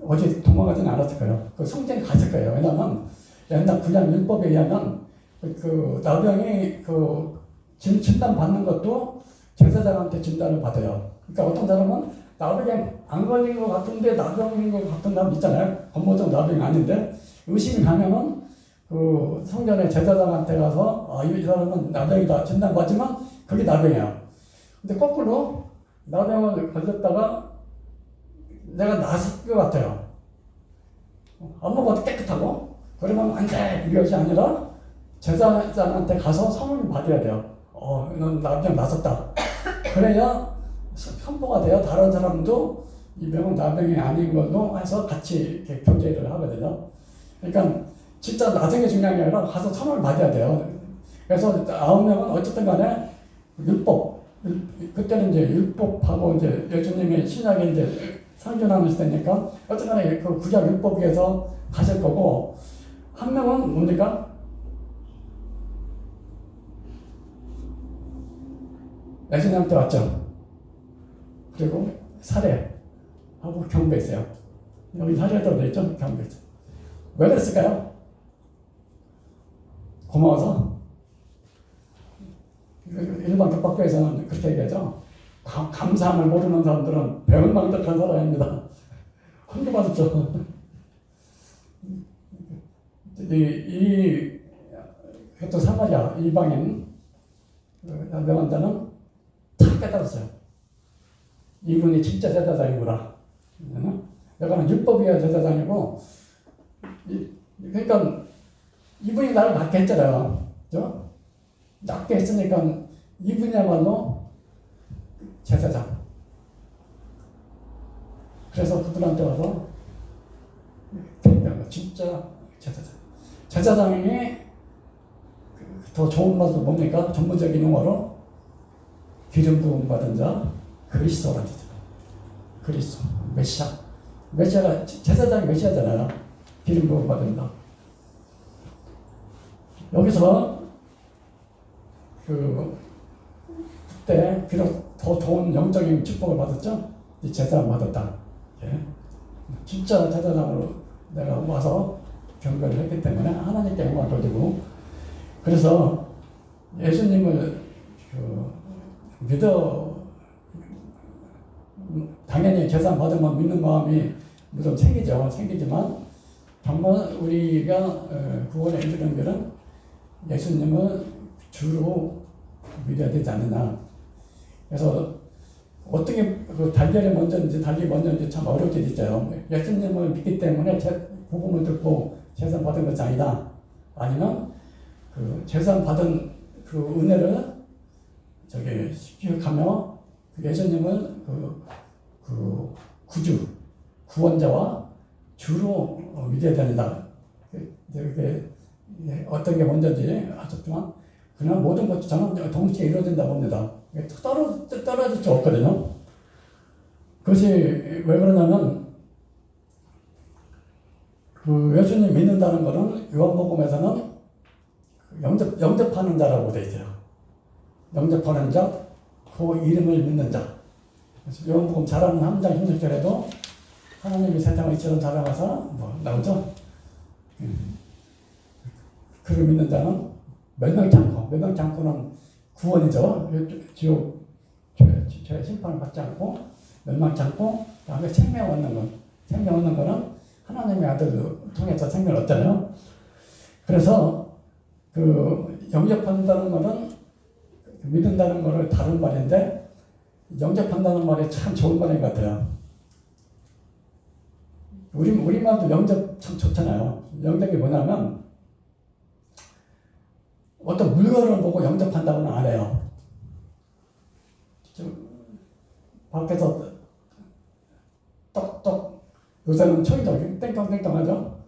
어디 도망가지는 않았을 거예요. 그 성전에 갔을 거예요. 왜냐하면 옛날 구약 율법에 의하면 그 나병이 그 진단 받는 것도 제사장한테 진단을 받아요. 그러니까 어떤 사람은 나병에 안 걸린 것 같은데 나병인 것 같은 사람 있잖아요. 법무적 나병이 아닌데 의심이 가면은 그 성전에 제사장한테 가서 이 사람은 나병이다 진단 받지만 그게 나병이야. 근데 거꾸로 나병을 걸렸다가 내가 나았을 것 같아요. 업무가 깨끗하고 그러면 안 돼. 이것이 아니라 제사장한테 가서 선언을 받아야 돼요. 넌 나병 나섰다. 그래야 선포가 돼요. 다른 사람도 이 병은 나병이 아닌 걸로 해서 같이 이렇게 교제를 하거든요. 그러니까 진짜 나중에 중요한 게 아니라 가서 선언을 받아야 돼요. 그래서 9명은 어쨌든 간에 율법, 그때는 이제 율법하고 이제 예수님의 신약에 이제 상존하는 시대니까 어쨌든 간에 그 구약 율법에서 가실 거고, 한 명은 뭡니까? 예수님한테 왔죠. 그리고 살해하고 경배했어요. 여기 살해도 되죠? 경배했어요. 왜 그랬을까요? 고마워서? 일반 격박교에서는 그렇게 얘기하죠. 감사함을 모르는 사람들은 배은망덕한 사람입니다. 환대받았죠. 또 사마리아 이방인 명환자는 다 깨달았어요. 이분이 진짜 제사장이구나. 내가는 율법이야 제사장이고, 그러니까 이분이 나를 낫게 했잖아요. 그죠? 낫게 했으니까 이분이야말로 제사장. 그래서 그분한테 와서 진짜 제사장. 제사장이 더 좋은 말도 뭡니까? 전문적인 용어로 기름 부음 받은 자 그리스도라는 뜻이죠. 그리스도, 메시아. 메시아가 제사장이 메시아잖아요. 기름 부음 받은 자. 여기서 그때 비록 더 좋은 영적인 축복을 받았죠. 이 제사를 받았다. 예. 진짜 제사장으로 내가 와서 경배를 했기 때문에 하나님께 영광을 돌리고, 그래서 예수님을 믿어, 당연히 제사 받으면 믿는 마음이 물론 생기지만 정말 우리가 구원에 이르는 길은 예수님을 주로 믿어야 되지 않느냐. 그래서 어떻게 달걀이 먼저인지 닭이 먼저인지 참 어려울 때도 있어요. 예수님을 믿기 때문에 복음을 듣고 제사 받은 것이 아니다. 아니면 그 재산 받은 그 은혜를 저기 기억하며 그 예수님은 그 구주, 구원자와 주로 믿어야 된다. 그게 어떤 게 먼저인지 아셨지만 그냥 모든 것이 저는 동시에 이루어진다고 봅니다. 떨어질 수 없거든요. 그것이 왜 그러냐면 그 예수님 믿는다는 것은 요한복음에서는 영접하는 자라고 되어 있어요. 영접하는 자, 그 이름을 믿는 자. 요한복음 잘하는 3장 16절에도 하나님이 세상을 이처럼 사랑하사 뭐 나오죠? 그를 믿는 자는 멸망치 않고는 구원이죠. 지옥 죄 심판을 받지 않고 멸망치 않고 다음에 생명 얻는 것. 생명 얻는 거는 하나님의 아들을 통해서 생명을 얻잖아요. 그래서 그 영접한다는 것은 믿는다는 것을 다른 말인데 영접한다는 말이 참 좋은 말인 것 같아요. 우리말도 영접 참 좋잖아요. 영접이 뭐냐면 어떤 물건을 보고 영접한다고는 안 해요. 밖에서 똑똑 요새는 초인종 땡깡땡깡 하죠.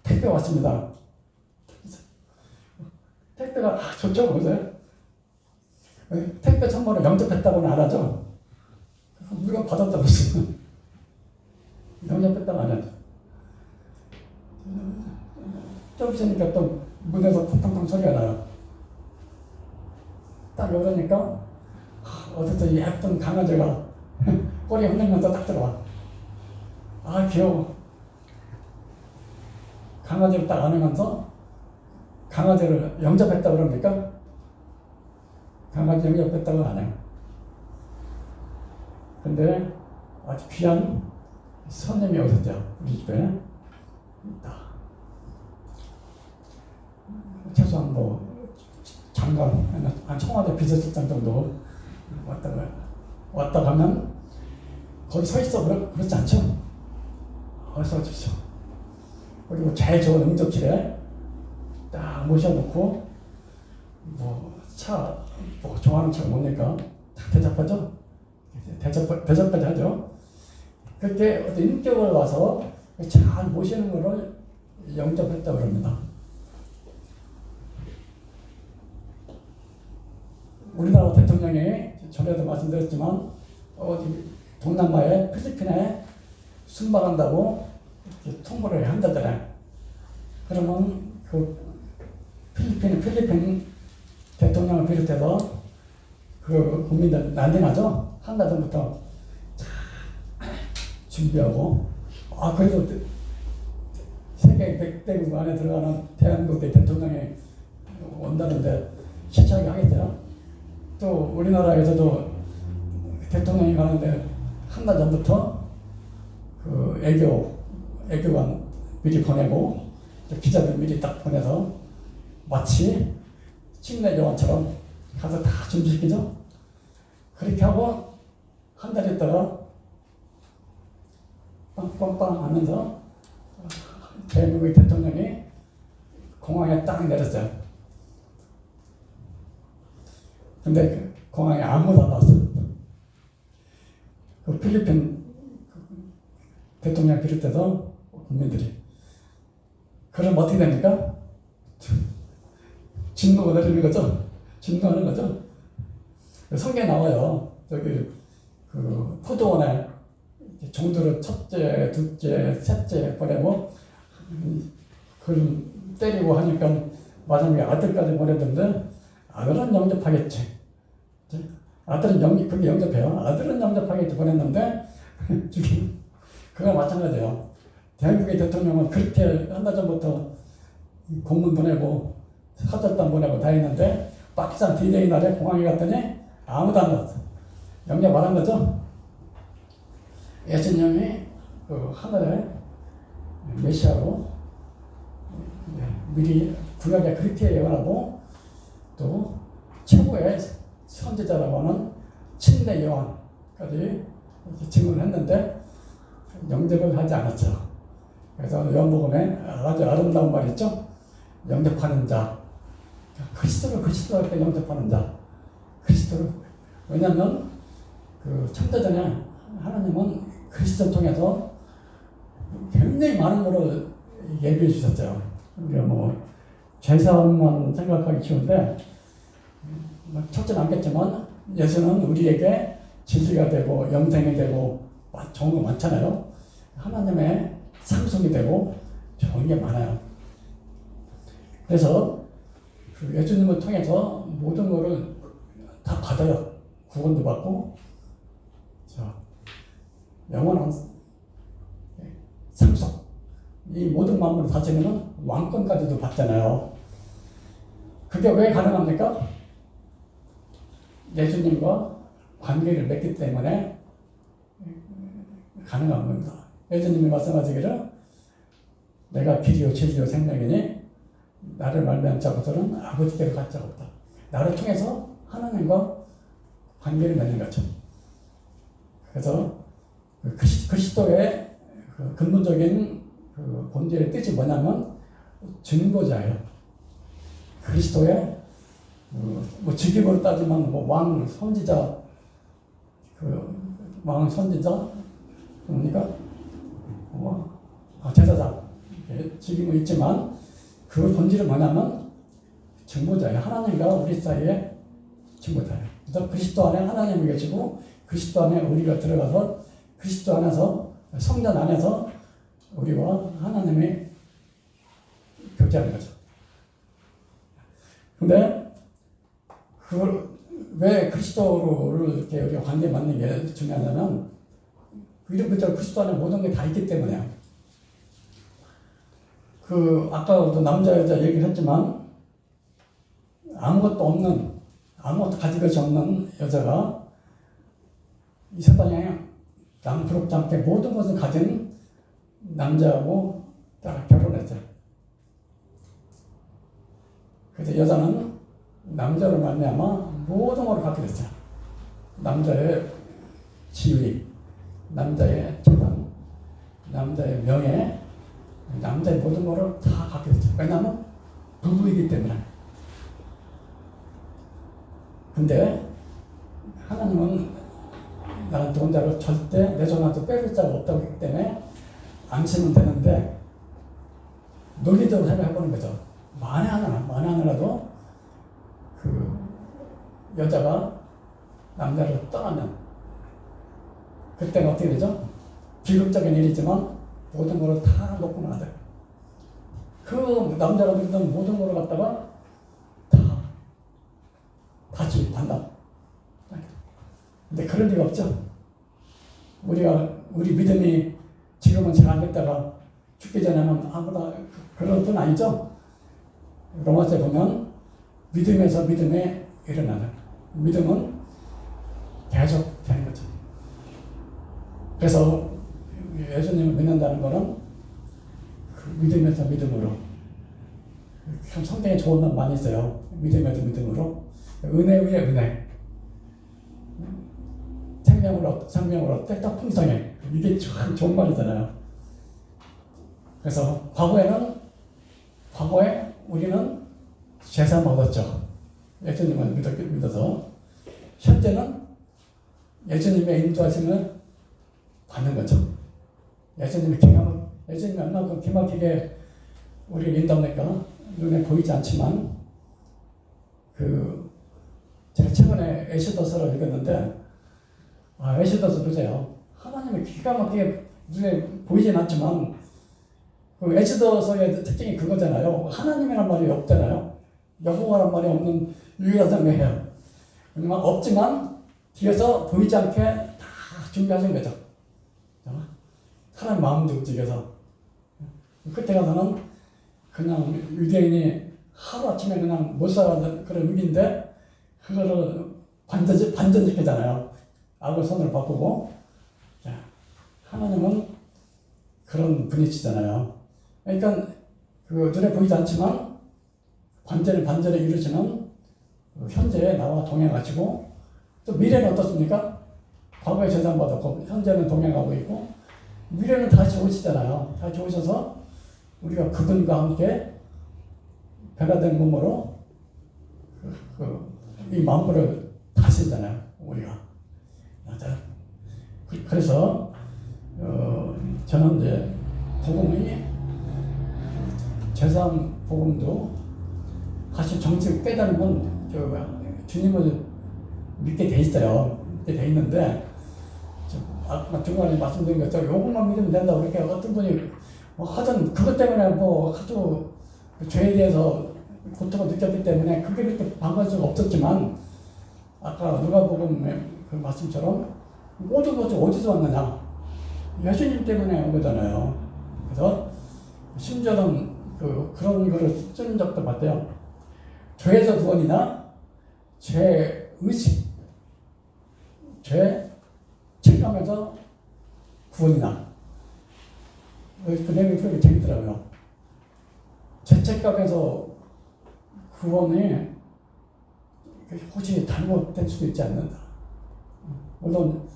택배 왔습니다. 택배가 좋죠, 요새. 택배 선물을 영접했다고는 안 하죠. 물건 받았다고 그러지. 영접했다고 안 하죠. 좀 있으니까 또 문에서 탕탕탕 소리가 나요. 딱 열으니까 어디서 예쁜 강아지가 꼬리 흔들면서 딱 들어와. 아, 귀여워. 강아지를 딱 안으면서 강아지를 영접했다고 그럽니까? 강아지 영접했다고 안 해요. 근데 아주 귀한 손님이 오셨죠. 우리 집에. 있다. 최소한 뭐 장관, 한 청와대 비서실장 정도 왔다 가면 거기 서 있어 그렇지 않죠? 서 주십시오. 그리고 제일 좋은 응접실에 딱 모셔놓고 뭐 좋아하는 차 뭡니까? 대접하죠? 대접까지 하죠. 그렇게 어떤 인격을 와서 잘 모시는 것을 영접했다고 합니다. 우리나라 대통령이 전에도 말씀드렸지만 동남아의 필리핀에 순방한다고 통보를 한다잖아요. 그러면 그 필리핀 대통령을 비롯해서 그 국민들 난리 나죠. 한 달 전부터 준비하고 그래도 세계 100대국 안에 들어가는 대한민국의 대통령이 온다는데 시차하게 하겠죠. 또 우리나라에서도 대통령이 가는데 한 달 전부터 그 애교관 미리 보내고 기자들 미리 딱 보내서 마치 침례 요한처럼 가서 다 준비시키죠. 그렇게 하고 한 달 있다가 빵빵빵 하면서 대한민국의 대통령이 공항에 딱 내렸어요. 근데 그 공항에 아무도 안 나왔어요. 그 필리핀 대통령 비롯해서 국민들이. 그럼 어떻게 됩니까? 진노가 내리는 거죠? 진노하는 거죠? 성경에 나와요. 저기 그 포도원에 종들을 첫째, 둘째, 셋째 보내고 그걸 때리고 하니까 마지막에 아들까지 보냈는데 아들은 영접하겠지. 아들은 그게 영접해요. 아들은 영접하겠지 보냈는데 그거 마찬가지예요. 대한민국의 대통령은 그렇게 한 달 전부터 공문 보내고 사절단 보내고 다 했는데 막상 D-Day 날에 공항에 갔더니 아무도 안 왔어. 영접 안 한 거죠? 예수님이 그 하늘에 메시아로 미리 구약에 그렇게 예언하고 또 최고의 선지자라고 하는 침례 요한까지 증언했는데 영접을 하지 않았죠. 그래서 요한복음에 아주 아름다운 말이 있죠. 영접하는 자, 그리스도를 그리스도답게 영접하는 자, 그리스도를. 왜냐하면 그 청자전에 하나님은 그리스도를 통해서 굉장히 많은 거를 예비해 주셨죠. 우리가 뭐 죄사함만 생각하기 쉬운데 첫째는 않겠지만 예수는 우리에게 진리가 되고 영생이 되고 좋은 거 많잖아요. 하나님의 상속이 되고 좋은 게 많아요. 그래서 그 예수님을 통해서 모든 거를 다 받아요. 구원도 받고, 자, 영원한 상속. 이 모든 만물을 다스리는 왕권까지도 받잖아요. 그게 왜 가능합니까? 예수님과 관계를 맺기 때문에 가능한 겁니다. 예수님이 말씀하시기를 내가 길이요 진리요 생명이니 나를 말미암지 자고서는 아버지께로 갈 자가 없다. 나를 통해서 하나님과 관계를 맺는 거죠. 그래서 그리스도의 그 근본적인 그 본질의 뜻이 뭐냐면 증거자예요. 그리스도의 뭐 직임으로 따지면 뭐 왕 선지자, 그 왕 선지자 뭡니까? 제사장 직임은 있지만 그 본질은 뭐냐면 증거자예요. 하나님과 우리 사이에 증거자예요. 그래서 그리스도 안에 하나님이 계시고 그리스도 안에 우리가 들어가서 그리스도 안에서 성전 안에서 우리와 하나님이 교제하는 거죠. 근데 그걸 왜 그리스도를 이렇게 우리가 관계 맺는 게 중요하냐면 이렇게 그리스도 안에 모든 게 다 있기 때문에요. 그 아까도 남자 여자 얘기를 했지만 아무것도 없는 아무것도 가진 것이 없는 여자가 이 세상에 남부럽지 않게 모든 것을 가진 남자하고 딱 결혼했죠. 그래서 여자는 남자로 말미암아 모든 걸 갖게 됐죠. 남자의 지위, 남자의 재산, 남자의 명예, 남자의 모든 것을 다 갖게 됐죠. 왜냐하면 부부이기 때문에. 근데 하나님은 나는 혼자로 절대 내 손한테 뺏을 자가 없다고 했기 때문에 안심은 되는데 논리적으로 생각해보는 거죠. 만에 하나라도 그 여자가 남자를 떠나면 그때가 어떻게 되죠? 비극적인 일이지만 모든 걸 다 놓고 나가요. 그 남자가 누리던 모든 걸 갖다가 다시 반다. 근데 그런 리가 없죠. 우리 믿음이 지금은 잘 안 됐다가 죽기 전에는 아무나 그런 건 아니죠. 로마서에 보면 믿음에서 믿음에 일어나는 믿음은 계속 되는 거죠. 그래서 예수님을 믿는다는 것은 그 믿음에서 믿음으로 참 성경에 좋은 말 많이 있어요. 믿음에서 믿음으로 은혜 위에 은혜 생명으로 떼떡 풍성해. 이게 참 좋은 말이잖아요. 그래서 과거에 우리는 죄사함 얻었죠. 예수님을 믿어서. 현재는 예수님의 인도하심을 받는 거죠. 예수님이 얼마큼 기막히게 우리를 인도합니까? 눈에 보이지 않지만 제가 최근에 에스더서를 읽었는데 에스더서 보세요. 하나님의 기가 막히게 눈에 보이진 않지만 그 에스더서의 특징이 그거잖아요. 하나님이란 말이 없잖아요. 여호와란 말이 없는 유일한 장면이에요. 없지만 뒤에서 보이지 않게 다 준비하신 거죠. 사람 마음도 움직여서 끝에 가서는 그냥 유대인이 하루아침에 그냥 못 살아는 그런 위기인데 그거를 반전시키잖아요. 악을 손으로 바꾸고. 자, 하나님은 그런 분이시잖아요. 그러니까 그 눈에 보이지 않지만 반전을 이루시는 현재에 나와 동행하시고 또 미래는 어떻습니까? 과거에 재산 받았고 현재는 동행하고 있고 미래는 다시 오시잖아요. 다시 오셔서 우리가 그분과 함께 변화된 몸으로 이 만물을 다스리잖아요, 우리가. 맞아요. 그래서 저는 이제 복음이 제3 복음도 사실 정식 깨달은 건 주님을 믿게 돼 있어요. 믿게 돼 있는데 아까 중간에 말씀드린 것처럼 요것만 믿으면 된다. 그렇게 어떤 분이 하여튼 그것 때문에 뭐 아주 죄에 대해서 고통을 느꼈기 때문에 그게 그렇게 반할 수가 없었지만 아까 누가복음의 그 말씀처럼 모든 것이 어디서 왔느냐? 예수님 때문에 온 거잖아요. 그래서 심지어는 그런 거를 쓴 적도 봤대요. 죄에서 구원이나 죄 의식, 죄 책임에서 구원이나 그 내용이 그렇게 재밌더라고요. 죄책감에서 구원이 혹시 잘못될 수도 있지 않는다. 물론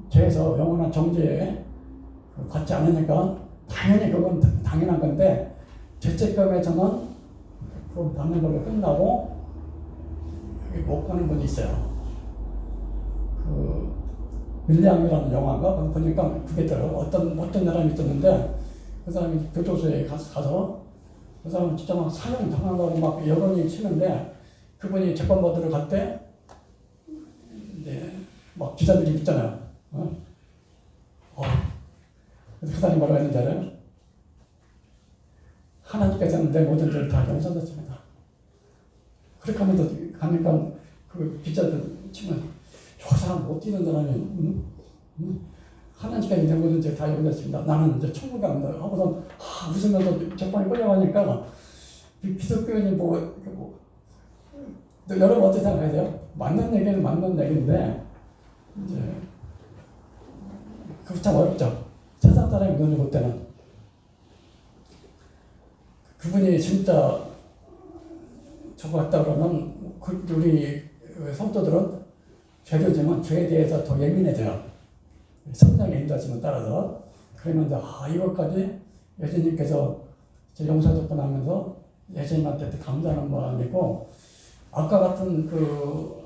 죄에서 영원한 정죄에 받지 않으니까 당연히 그건 당연한 건데 죄책감에서는 그 받는 걸로 끝나고 못 가는 분이 있어요. 윌리엄이라는 영화가 보니까 그게 들어 어떤 사람이 있었는데 그 사람이 교도소에 가서 그 사람은 진짜 막 사형 당한다고 막 여론이 치는데 그분이 재판받으러 갈 때 이제 막 기자들이 있잖아요. 그래서 그 사람이 뭐라고 했는지 알아요? 하나님께서는 내 모든 죄를 다 용서하셨습니다. 그렇게 하면서 가니까 그 기자들 치면 저 사람 못 뛰는 사람이 하나님께서 내 모든 죄를 다 용서하셨습니다. 나는 이제 천국에 간다 하고서 웃으면서 재판에 끌려가니까 기독교인이 여러분 어떻게 생각하세요? 맞는 얘기는 맞는 얘기인데 이제 그거 참 어렵죠. 세상 사람이 눈을 볼 때는 그분이 진짜 저거 같다 그러면 우리 성도들은 죄를 지면 죄에 대해서 더 예민해져요. 성령의 인도하심을 따라서. 그러면 이것까지 예수님께서 용서줬구나 하면서 예수님한테 감사하는 마음이고 아까 같은 그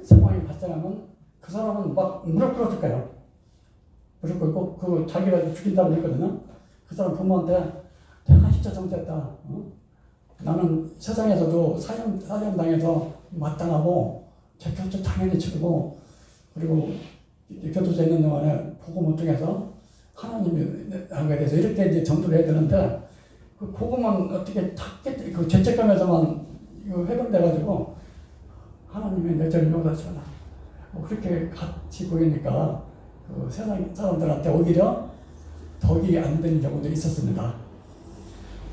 상황이 발생하면 그 사람은 막 무릎 꿇었을 거예요. 무릎 꿇고 그 자기가 죽인 사람이 있거든요. 그 사람 부모한테 내가 진짜 잘못했다. 나는 세상에서도 사형당해서 마땅하고 죄값도 당연히 치르고 그리고 교도소에 있는 동안에 복음을 통해서 하나님이 나에 대해서 이렇게 이제 전도를 해야 되는데 그 복음은 어떻게 그 죄책감에서만 회복돼가지고 하나님의 내 죄를 용서하시구나. 그렇게 같이 보이니까 그 세상 사람들한테 오히려 덕이 안 되는 경우도 있었습니다.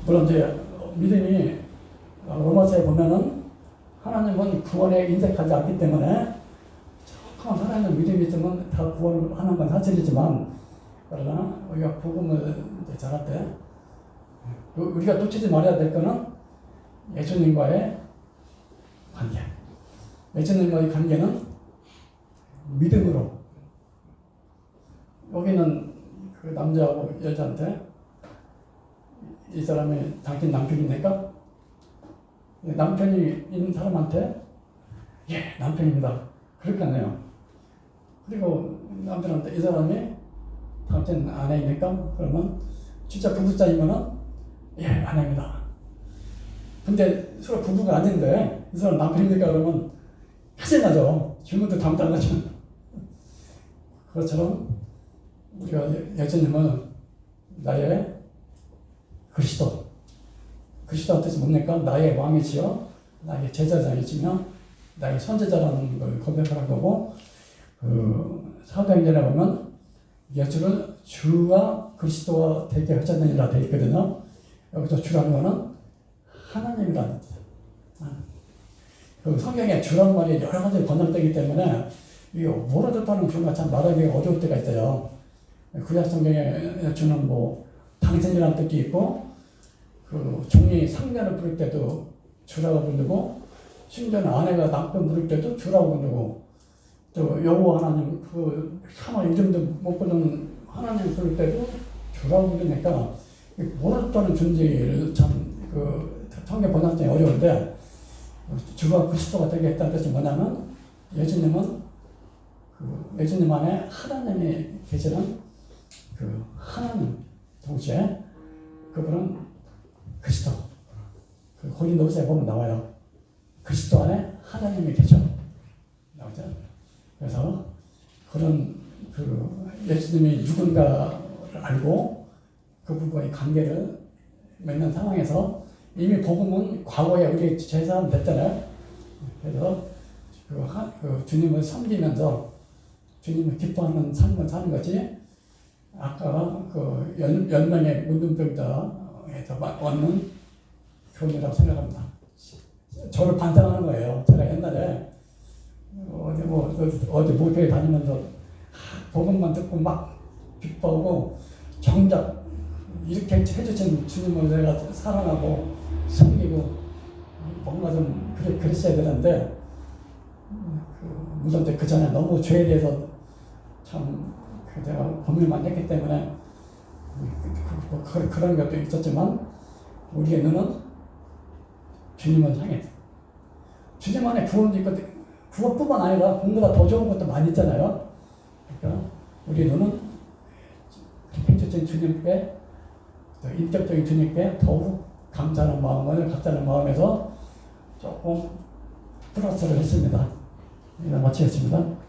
물론 이제 믿음이 로마서에 보면은 하나님은 구원에 인색하지 않기 때문에 조금 살아있는 믿음이 있으면 다 구원을 하는 건 사실이지만 그러나 우리가 복음을 전할 때 우리가 놓치지 말아야 될 거는 예수님과의 관계. 예수님과의 관계는 믿음으로. 여기는 그 남자하고 여자한테 이 사람이 당신 남편입니까? 남편이 있는 사람한테 예, 남편입니다. 그렇게 하네요. 그리고 남편한테 이 사람이 당신 아내입니까? 그러면 진짜 부부 사이면은 예, 아내입니다. 근데 서로 부부가 아닌데 이 사람 남편입니까? 그러면 큰일 나죠. 질문도 답도 안 하죠. 그것처럼 우리가 예수님은 나의 그리스도한 뜻이 뭡니까? 나의 왕이시여 나의 제자장이시며 나의 선제자라는 걸 고백하는 거고 사도행전에 보면 예수를 주와 그리스도와 되게 하셨느니라 되어 있거든요. 여기서 주라는 거는 하나님이라는 뜻이에요. 그 성경에 주라는 말이 여러 가지 번역되기 때문에 이 모르듯하는 주가 참 말하기 어려울 때가 있어요. 구약 성경에 주는 당신이라는 뜻이 있고 그 종이 상녀를 부를 때도 주라고 부르고 심지어는 아내가 남편 부를 때도 주라고 부르고 또 여호와 하나님 하나 이름도 못 부르는 하나님 부를 때도 주라고 부르니까 모르겠다는 존재를 참 성경 번역성이 어려운데 주가 그리스도가 되겠다는 뜻이 뭐냐면 예수님은 예수님 안에 하나님이 계시는 하나님 동시에 그분은 그리스도. 고린도서에 보면 나와요. 그리스도 안에 하나님이 계셔. 나오죠? 그래서 그런 예수님이 누군가를 알고 그분과의 관계를 맺는 상황에서 이미 복음은 과거에 우리 제사함 됐잖아요. 그래서 주님을 섬기면서 주님을 기뻐하는 삶을 사는 것이 아까 10명의 문둥병자에서 얻는 교훈이라고 생각합니다. 저를 반성하는 거예요. 제가 옛날에 어디 목표에 다니면서 복음만 듣고 막 기뻐하고 정작 이렇게 해주신 주님을 내가 사랑하고 섬기고 뭔가 좀 그랬어야 되는데 물론 그 전에 너무 죄에 대해서 참 제가 고민만 했기 때문에 그런 것도 있었지만 우리의 눈은 주님을 향해 주님 안에 구원도 있고 그것뿐만 아니라 공보다 더 좋은 것도 많이 있잖아요. 그러니까 우리 눈은 해주신 주님께 인격적인 주님께 더욱 감사하는 마음을 갖자는 마음에서 조금 플러스를 했습니다. 마치겠습니다.